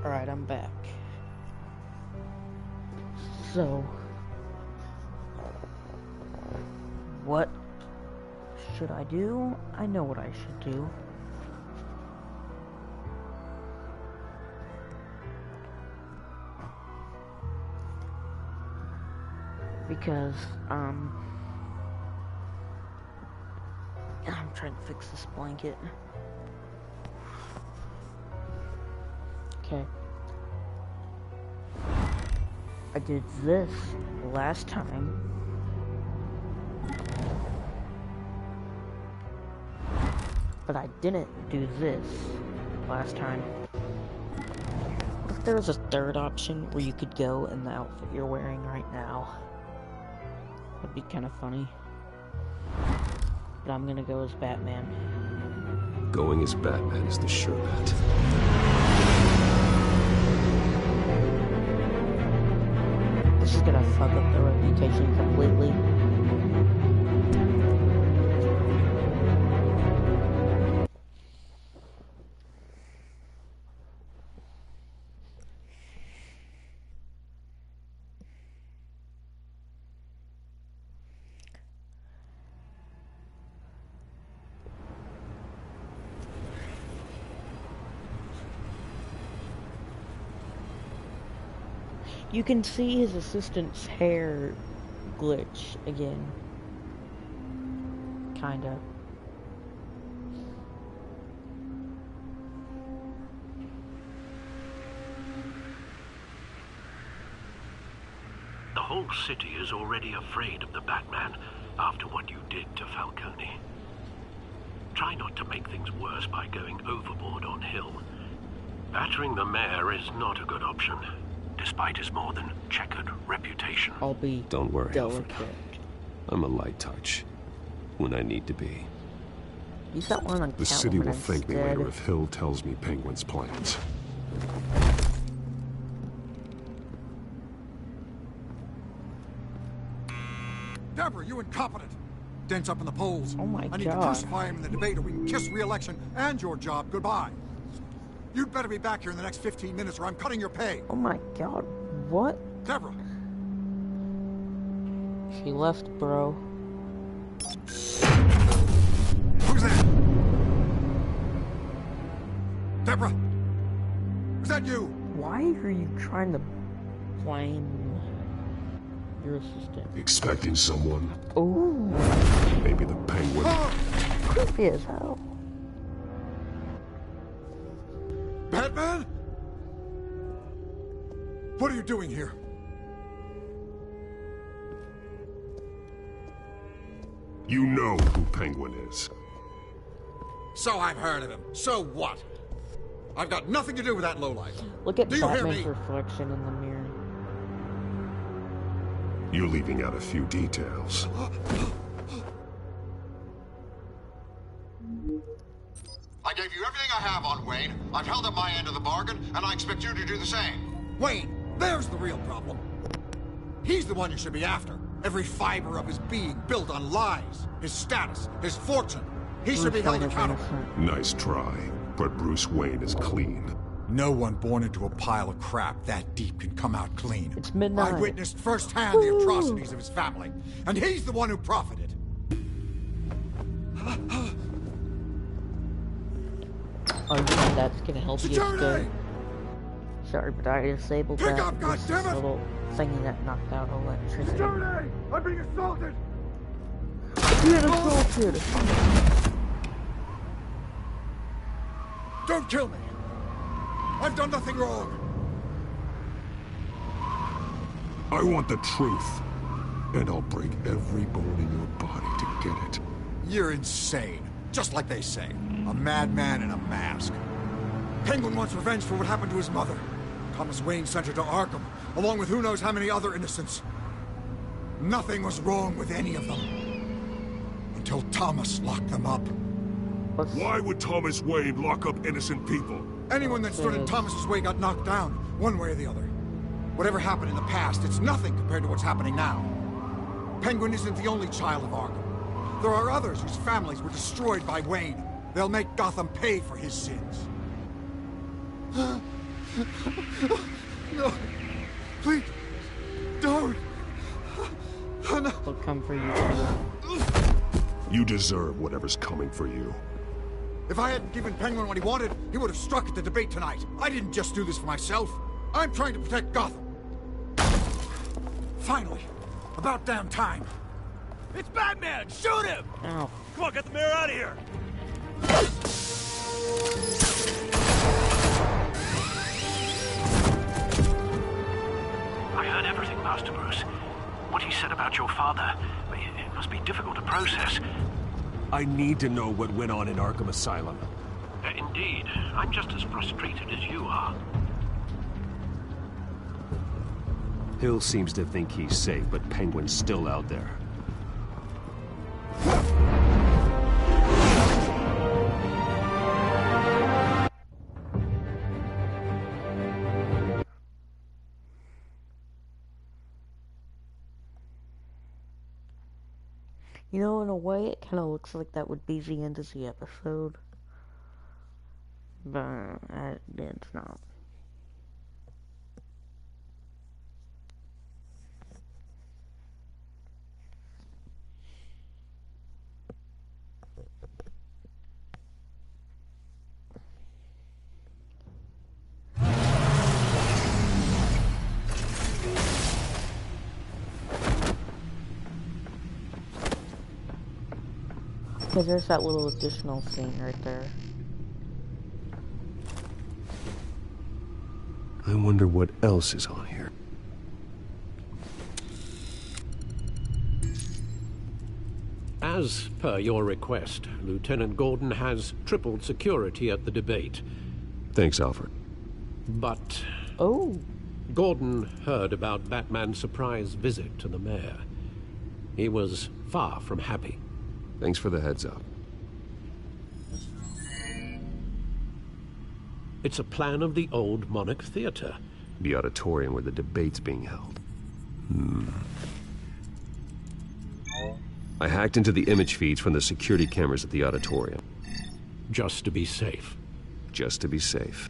Alright, I'm back. So, what should I do? I know what I should do. Because, I'm trying to fix this blanket. Okay. I did this last time. But I didn't do this last time. What if there was a third option where you could go in the outfit you're wearing right now? That'd be kind of funny. But I'm gonna go as Batman. Going as Batman is the sure bet. This is gonna fuck up the reputation completely. You can see his assistant's hair glitch again. Kinda. The whole city is already afraid of the Batman after what you did to Falcone. Try not to make things worse by going overboard on Hill. Battering the mayor is not a good option, despite his more than checkered reputation. I'll be Don't worry, delicate. Alfred. I'm a light touch. When I need to be. Use that one on The city will Catwoman thank me instead. later if Hill tells me Penguin's plans. Deborah, you incompetent! Dent's up in the polls. Oh my I need God. to crucify him in the debate or we can kiss re-election and your job goodbye. You'd better be back here in the next 15 minutes or I'm cutting your pay. Oh my God, what? Deborah! She left, bro. Who's there? Deborah! Was that you? Why are you trying to blame your assistant? Expecting someone? Ooh. Maybe the Penguin? Creepy as hell. Batman? What are you doing here? You know who Penguin is. So I've heard of him. So what? I've got nothing to do with that lowlife. Look at Do you hear Batman's me? reflection in the mirror. You're leaving out a few details. I gave you everything I have on Wayne. I've held up my end of the bargain, and I expect you to do the same. Wayne, there's the real problem. He's the one you should be after. Every fiber of his being built on lies. His status, his fortune. He should be held accountable. Nice try, but Bruce Wayne is clean. No one born into a pile of crap that deep can come out clean. It's midnight. I witnessed firsthand the atrocities of his family, and he's the one who profited. Oh, you think that's gonna help you Security! escape? Sorry, but I disabled Pick that. up, This goddammit! little thingy that knocked out electricity. Security! I'm being assaulted! Being assaulted! Don't kill me! I've done nothing wrong! I want the truth, and I'll break every bone in your body to get it. You're insane. Just like they say. A madman in a mask. Penguin wants revenge for what happened to his mother. Thomas Wayne sent her to Arkham, along with who knows how many other innocents. Nothing was wrong with any of them. Until Thomas locked them up. Why would Thomas Wayne lock up innocent people? Anyone that stood in Thomas's way got knocked down, one way or the other. Whatever happened in the past, it's nothing compared to what's happening now. Penguin isn't the only child of Arkham. There are others whose families were destroyed by Wayne. They'll make Gotham pay for his sins. No. Please. Don't. Oh, no. They'll come for you too. You deserve whatever's coming for you. If I hadn't given Penguin what he wanted, he would have struck at the debate tonight. I didn't just do this for myself. I'm trying to protect Gotham. Finally. About damn time. It's Batman! Shoot him! Ow. Come on, get the mayor out of here! I heard everything, Master Bruce. What he said about your father, it must be difficult to process. I need to know what went on in Arkham Asylum. Indeed. I'm just as frustrated as you are. Hill seems to think he's safe, but Penguin's still out there. You know, in a way, it kind of looks like that would be the end of the episode. But it's not. Because there's that little additional scene right there. I wonder what else is on here. As per your request, Lieutenant Gordon has tripled security at the debate. Thanks, Alfred. But... Oh. Gordon heard about Batman's surprise visit to the mayor. He was far from happy. Thanks for the heads up. It's a plan of the old Monarch Theater. The auditorium where the debate's being held. I hacked into the image feeds from the security cameras at the auditorium. Just to be safe. Just to be safe.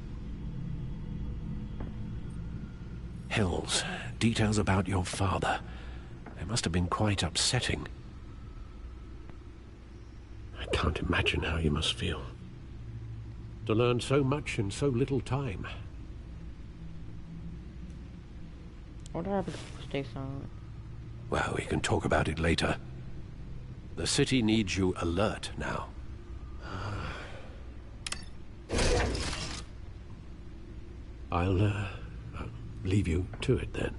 Hills, details about your father. They must have been quite upsetting. I can't imagine how you must feel. To learn so much in so little time. What happens if we stay silent? Well, we can talk about it later. The city needs you alert now. I'll leave you to it then.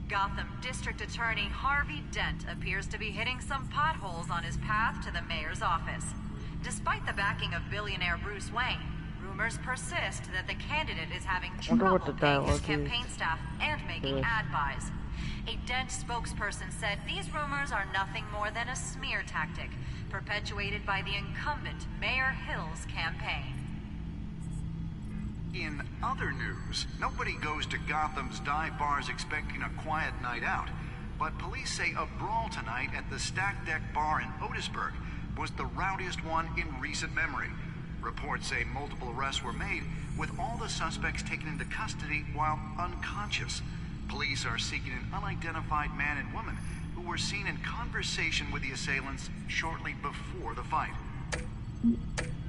Gotham District Attorney Harvey Dent appears to be hitting some potholes on his path to the mayor's office. Despite the backing of billionaire Bruce Wayne, rumors persist that the candidate is having trouble paying his campaign staff and making ad buys. A Dent spokesperson said these rumors are nothing more than a smear tactic perpetuated by the incumbent Mayor Hill's campaign. In other news, nobody goes to Gotham's dive bars expecting a quiet night out, but police say a brawl tonight at the Stack Deck Bar in Otisburg was the rowdiest one in recent memory. Reports say multiple arrests were made, with all the suspects taken into custody while unconscious. Police are seeking an unidentified man and woman who were seen in conversation with the assailants shortly before the fight.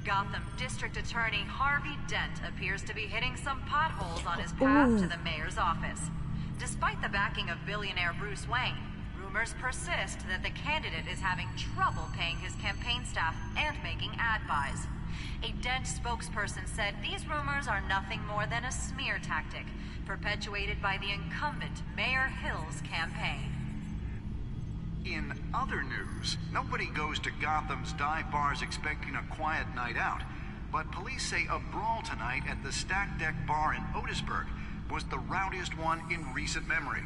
Gotham District Attorney Harvey Dent appears to be hitting some potholes on his path to the mayor's office. Despite the backing of billionaire Bruce Wayne, rumors persist that the candidate is having trouble paying his campaign staff and making ad buys. A Dent spokesperson said these rumors are nothing more than a smear tactic perpetuated by the incumbent Mayor Hill's campaign. In other news, nobody goes to Gotham's dive bars expecting a quiet night out, but police say a brawl tonight at the Stack Deck Bar in Otisburg was the rowdiest one in recent memory.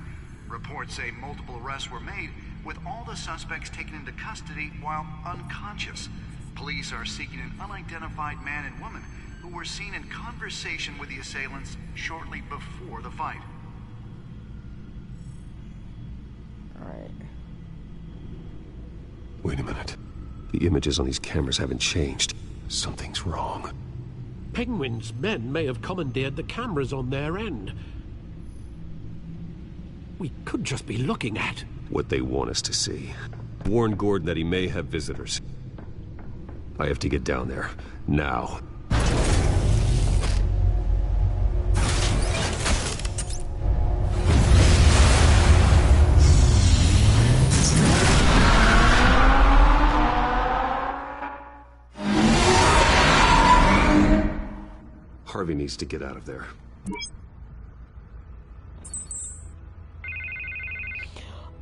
Reports say multiple arrests were made, with all the suspects taken into custody while unconscious. Police are seeking an unidentified man and woman who were seen in conversation with the assailants shortly before the fight. Alright. Wait a minute. The images on these cameras haven't changed. Something's wrong. Penguin's men may have commandeered the cameras on their end. We could just be looking at what they want us to see. Warn Gordon that he may have visitors. I have to get down there. Now. Harvey needs to get out of there.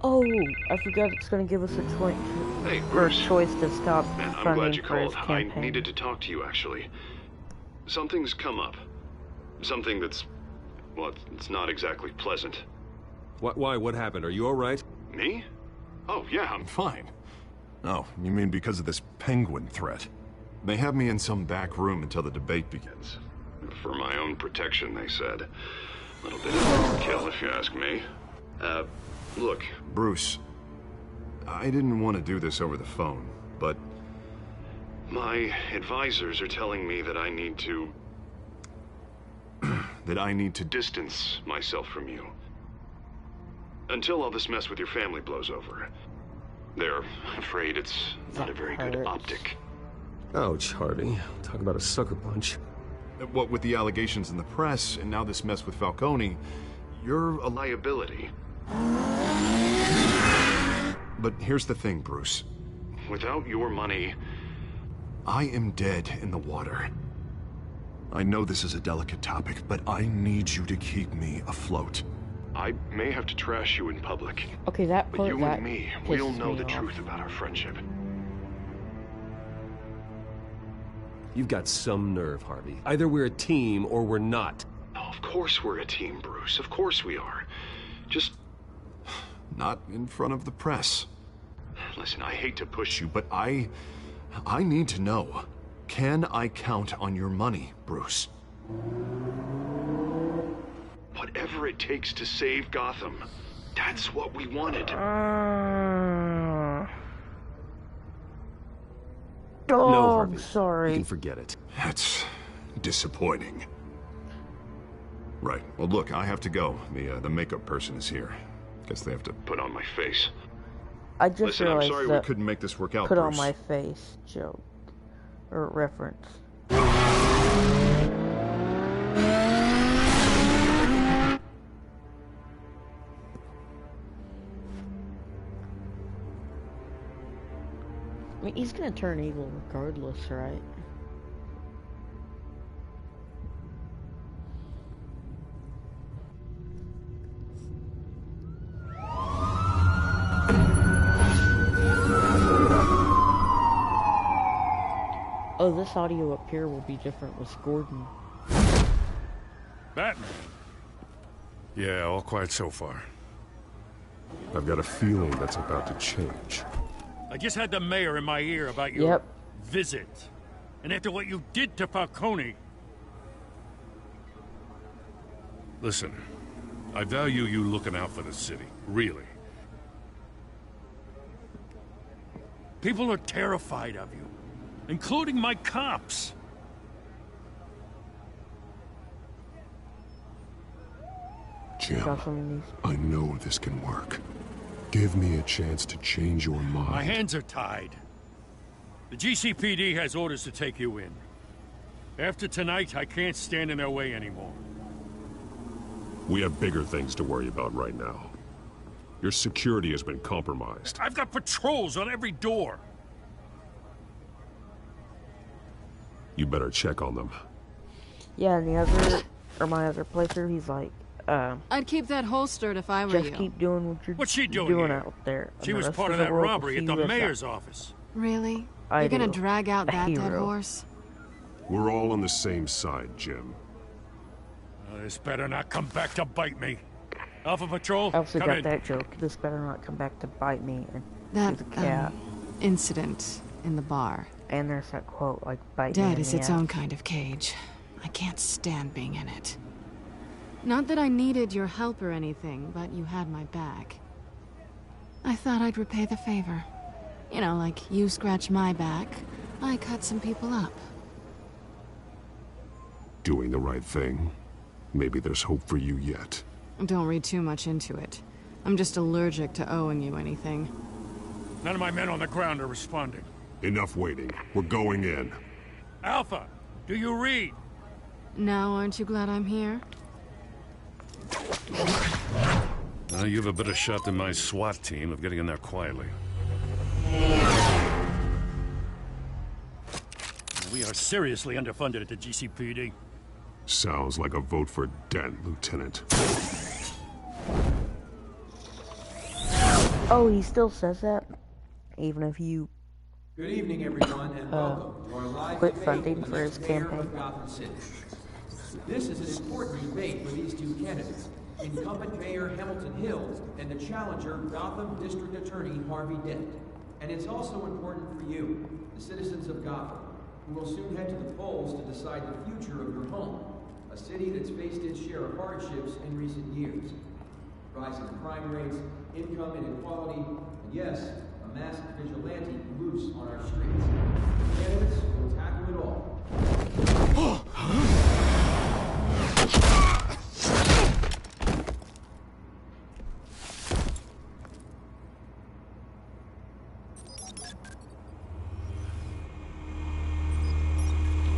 Oh, I forgot it's going to give us a choice. Hey, Bruce. Choice to stop Man, I'm funding glad you for his called. I campaign. needed to talk to you, actually. Something's come up. Something that's... well, it's not exactly pleasant. Why? What happened? Are you all right? Me? Oh, yeah, I'm fine. Oh, you mean because of this penguin threat? They have me in some back room until the debate begins. For my own protection, they said. A little bit of overkill, if you ask me. Look. Bruce, I didn't want to do this over the phone, but... my advisors are telling me that I need to... that I need to distance myself from you. Until all this mess with your family blows over. They're afraid it's not a very good optic. Ouch, Harvey. Talk about a sucker punch. What with the allegations in the press, and now this mess with Falcone, you're a liability. But here's the thing, Bruce. Without your money... I am dead in the water. I know this is a delicate topic, but I need you to keep me afloat. I may have to trash you in public. Okay, that but part, you that and me, we'll pisses know me the off. truth about our friendship. You've got some nerve, Harvey. Either we're a team or we're not. Oh, of course we're a team, Bruce. Of course we are. Just... not in front of the press. Listen, I hate to push you, but I need to know. Can I count on your money, Bruce? Whatever it takes to save Gotham. That's what we wanted. Oh, no, Harvey. I'm sorry. You can forget it. That's disappointing. Right. Well, look, I have to go. The makeup person is here. Guess they have to put on my face. I just Listen, realized I'm sorry that we couldn't make this work out, put Bruce. on my face joke. Or reference. I mean, he's gonna turn evil regardless, right? Oh, this audio up here will be different with Gordon. Batman. Yeah, all quiet so far. I've got a feeling that's about to change. I just had the mayor in my ear about your visit. And after what you did to Falcone... Listen, I value you looking out for the city, really. People are terrified of you, including my cops. Jim, I know this can work. Give me a chance to change your mind. My hands are tied. The GCPD has orders to take you in. After tonight, I can't stand in their way anymore. We have bigger things to worry about right now. Your security has been compromised. I've got patrols on every door. You better check on them. Yeah, and the other, or my other playthrough, he's like, I'd keep that holstered if I were just you. keep doing what you're What's she doing doing here? out there. She And was the rest part of the that world will robbery at see the what's mayor's out. office. Really? I You're gonna do. drag out A that dead hero. horse? We're all on the same side, Jim. This better not come back to bite me. Alpha Patrol, I also come got in. that joke. This better not come back to bite me. And That, there's a cat. incident in the bar. And there's that quote, like, bite me Dead in is the its ass. own kind of cage. I can't stand being in it. Not that I needed your help or anything, but you had my back. I thought I'd repay the favor. You know, like you scratch my back, I cut some people up. Doing the right thing. Maybe there's hope for you yet. Don't read too much into it. I'm just allergic to owing you anything. None of my men on the ground are responding. Enough waiting. We're going in. Alpha, do you read? Now, aren't you glad I'm here? You have a better shot than my SWAT team of getting in there quietly. We are seriously underfunded at the GCPD. Sounds like a vote for Dent, Lieutenant. Oh, he still says that? Even if you... Good evening, everyone, and welcome to our live quit debate funding with for his the mayor campaign. of Gotham City. This is an important debate for these two candidates, incumbent Mayor Hamilton Hill and the challenger Gotham District Attorney Harvey Dent. And it's also important for you, the citizens of Gotham, who will soon head to the polls to decide the future of your home, a city that's faced its share of hardships in recent years. Rising crime rates, income inequality, and yes, a masked vigilante loose on our streets. The candidates will tackle it all.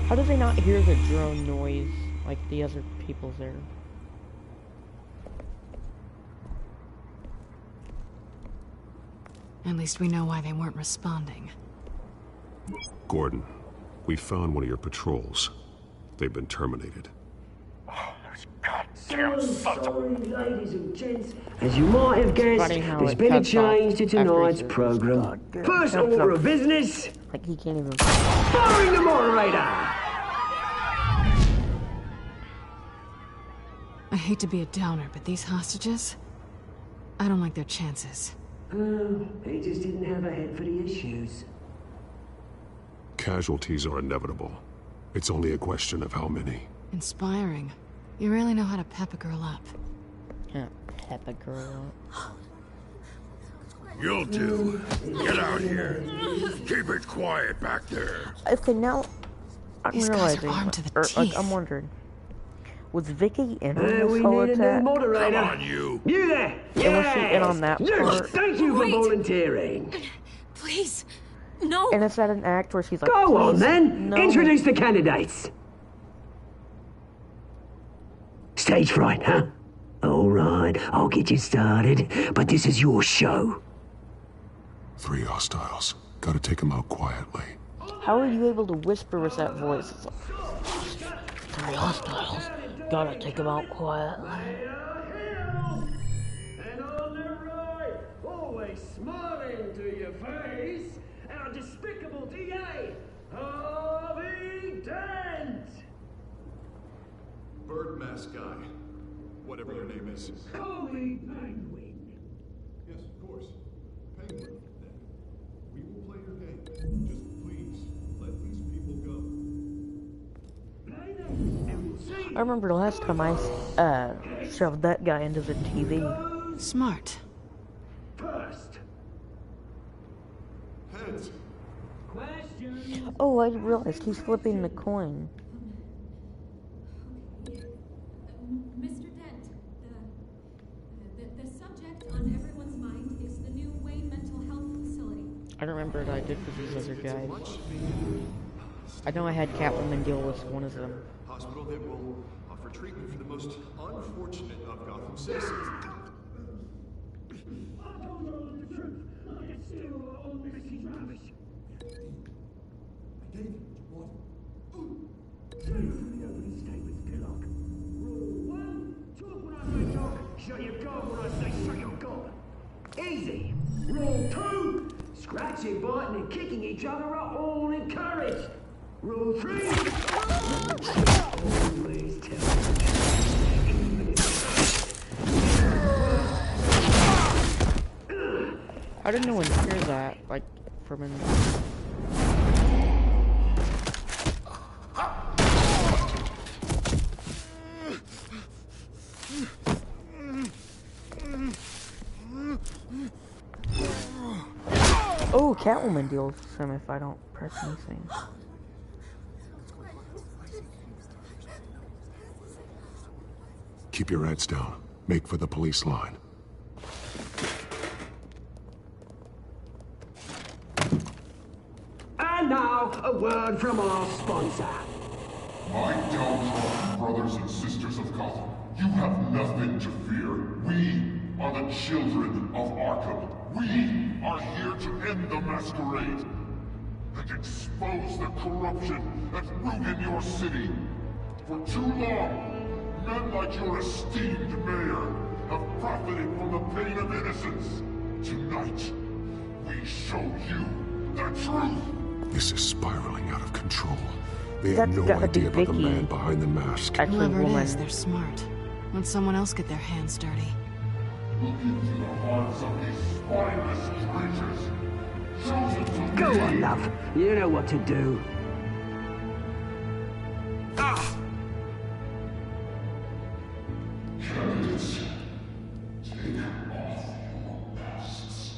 How do they not hear the drone noise like the other people there? At least we know why they weren't responding. Gordon, we found one of your patrols. They've been terminated. So sorry, ladies and gents. As you might have guessed, there's been a change to tonight's program. First order of business. Like he can't even. Firing the moderator. I hate to be a downer, but these hostages, I don't like their chances. He just didn't have a head for the issues. Casualties are inevitable. It's only a question of how many. Inspiring. You really know how to pep a girl up. Pep a girl up. You'll do. Get out here. Keep it quiet back there. Okay, now I'm These guys realizing, are armed to the or, like, teeth. I'm wondering, was Vicky in on this We whole need a new attack? moderator. Come on, you. You there? And was she in on that Yes, part? thank you for Wait. volunteering. Please. No. And is that an act where she's like, Go on "Please, then. no." Introduce the candidates. Stage fright, huh? All right, I'll get you started, but this is your show. 3 hostiles. Gotta take them out quietly. How are you able to whisper with that voice? It's like, 3 hostiles. Gotta take them out quietly. And on the right, always smiling to your face, our despicable DA, Harvey Dent. Bird mask guy. Whatever your name is. Call me Penguin. Yes, of course. Penguin, then. We will play your game. Just please, let these people go. I remember the last time I shoved that guy into the TV. Smart. First. Heads. Question. Oh, I realized he's flipping the coin. Mr. Dent, the subject on everyone's mind is the new Wayne Mental Health Facility. I don't remember what I did for these other guys. I know I had Catwoman deal with one of them. Hospital that will offer treatment for the most unfortunate of Gotham citizens. I told you all the truth. I can steal all this rubbish. I gave you what you wanted. Please, the opening statements, Pillock. Rule 1, talk when I say talk, shut your gob when I say shut your gob. Easy. Rule 2, scratching, biting and kicking each other are all encouraged. Rule 3, always tell the truth, even if How did no one hear that? Like, from in... Catwoman deals with him if I don't press anything. Keep your heads down. Make for the police line. And now, a word from our sponsor. My downtrodden brothers and sisters of Gotham, you have nothing to fear. We are the children of Arkham. We are here to end the masquerade and expose the corruption that rooted your city. For too long, men like your esteemed mayor have profited from the pain of innocence. Tonight, we show you the truth. This is spiraling out of control. They have no idea about the man behind the mask. Whoever it is, they're smart. Let someone else get their hands dirty. Look into the hearts of these spineless creatures. Chosen to Go be. on, love. You know what to do. Candidates, take off your masks.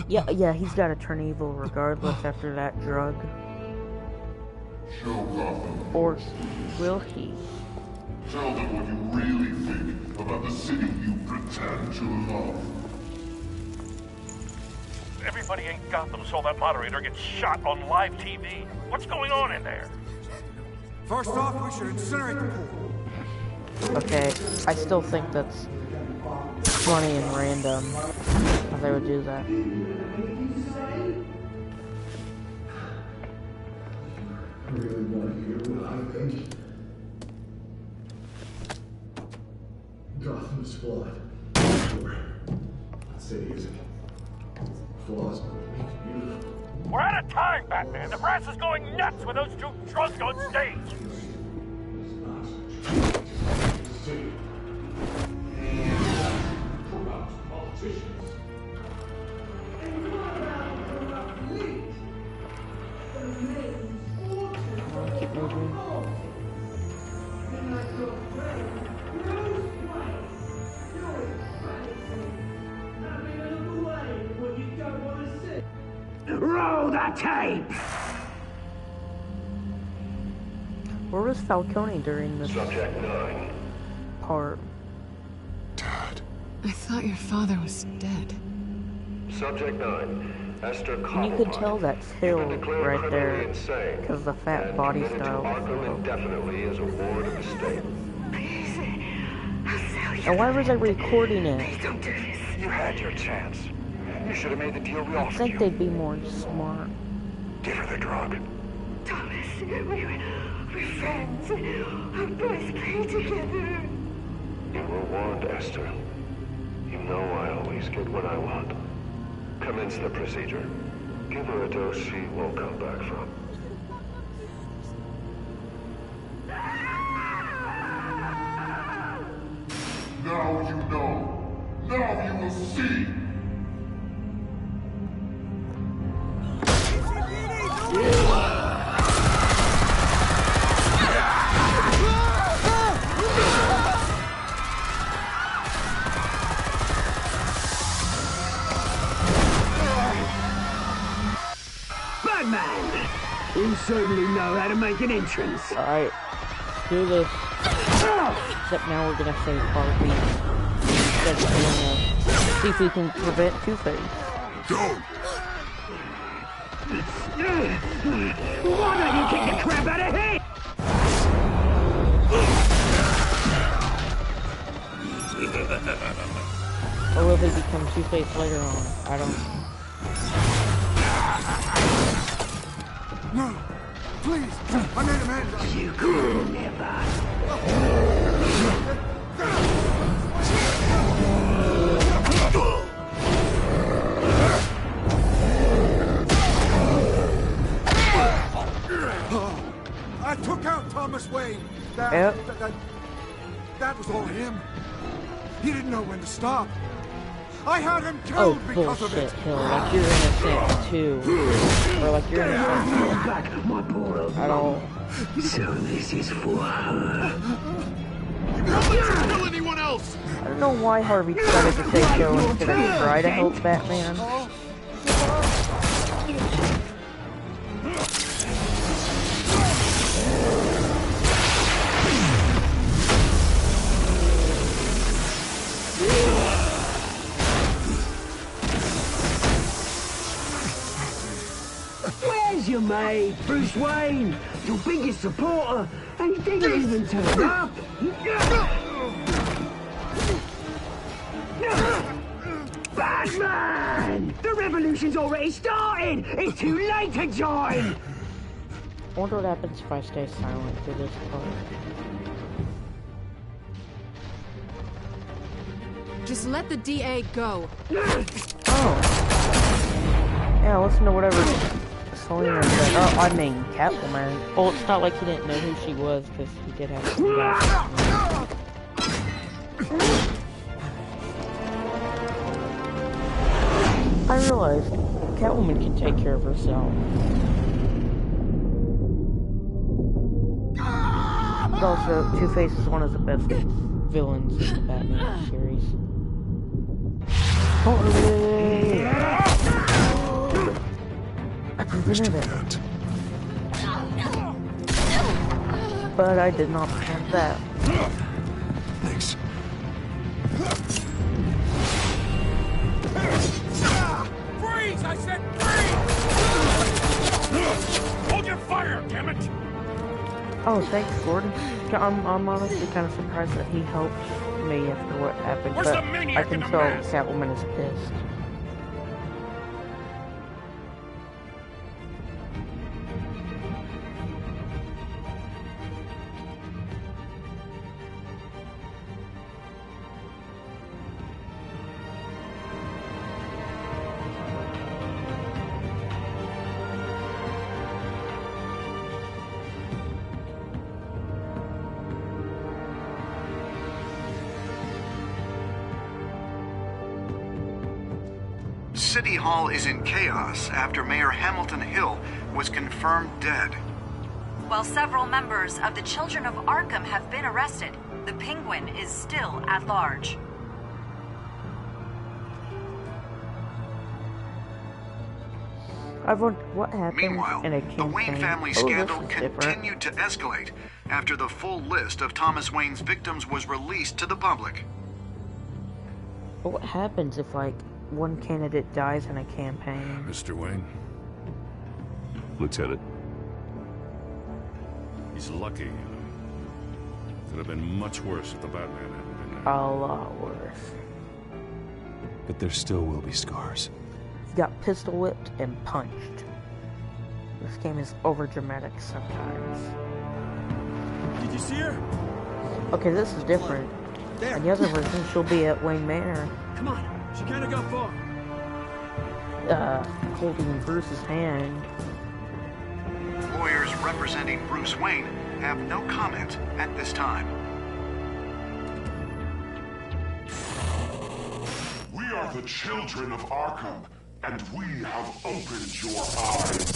Yeah, he's got to turn evil regardless after that drug. Show Gotham. Or will he? Tell them what you really think about the city you pretend to love. Everybody in Gotham saw that moderator get shot on live TV. What's going on in there? First off, we should incinerate the pool. Okay, I still think that's funny and random how they would do that. Gotham's flawed. That city isn't. Flaws make it beautiful. We're out of time, Batman. The press is going nuts with those two drunks on stage. Corrupt politicians. Keep moving. Roll the tape! Where was Falcone during this part? I thought your father was dead. Subject 9, Esther And you could tell that's Hill right there, because the fat body style. indefinitely as a ward of the state. And why was I recording it? You had your chance. You should have made the deal we I offered think you. they'd be more smart. Give her the drug. Thomas, we're friends. Our boys play together. You were warned, Esther. You know I always get what I want. Commence the procedure. Give her a dose she won't come back from. Now you know. Now you will see. Batman! You certainly know how to make an entrance. Alright, do this. Except now we're gonna save Harvey. Instead of killing see if we can prevent Two-Face. Go! Why don't you kick the crap out of him? Or will they become Two-Face later on? I don't know. No! Please! I made a man! You could never. I took out Thomas Wayne. Yep. That was all him. He didn't know when to stop. I had him killed because of it. Bullshit, Hill. Like you're innocent too. Or like you're innocent. Back, my poor old At all. So this is for her. You can't let her kill anyone else! I don't don't know why Harvey decided to say go instead of try to help Batman. Where's your mate, Bruce Wayne? Your biggest supporter, and he didn't even turn up. Batman! The revolution's already started! It's too late to join! I wonder what happens if I stay silent through this part. Just let the DA go. Oh. Yeah, listen to whatever Selena said. Oh, I mean, Catwoman. Well, it's not like he didn't know who she was, because he did have to do that. I realized Catwoman can take care of herself. But also, Two-Face is one of the best villains in the Batman series. I prevented it. But I did not prevent that. Thanks. Freeze! I said freeze! Hold your fire, damn it! Oh, thanks, Gordon. I'm honestly kind of surprised that he helped me after what happened, Where's but the maniac I can in the tell mask? Catwoman is pissed. City Hall is in chaos after Mayor Hamilton Hill was confirmed dead. While several members of the Children of Arkham have been arrested, the Penguin is still at large. I've wondered what happened Meanwhile, in a the Wayne family scandal this is different. continued to escalate after the full list of Thomas Wayne's victims was released to the public. But what happens if, like, one candidate dies in a campaign? Mr. Wayne? Lieutenant. He's lucky. Could have been much worse if the Batman hadn't been there. A lot worse. But there still will be scars. He got pistol whipped and punched. This game is over dramatic sometimes. Did you see her? Okay, this is different. There. In the other version, she'll be at Wayne Manor. Come on, she kind of got far. Holding Bruce's hand. Lawyers representing Bruce Wayne have no comment at this time. We are the children of Arkham, and we have opened your eyes.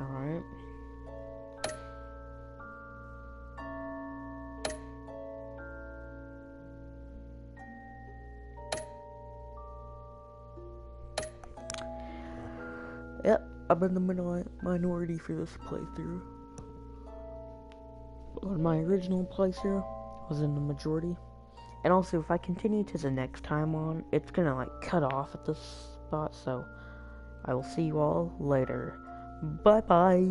Alright. Yep, I'm in the minority for this playthrough. On my original playthrough, I was in the majority. And also, if I continue to the next time on, it's gonna, like, cut off at this spot, so I will see you all later. Bye-bye!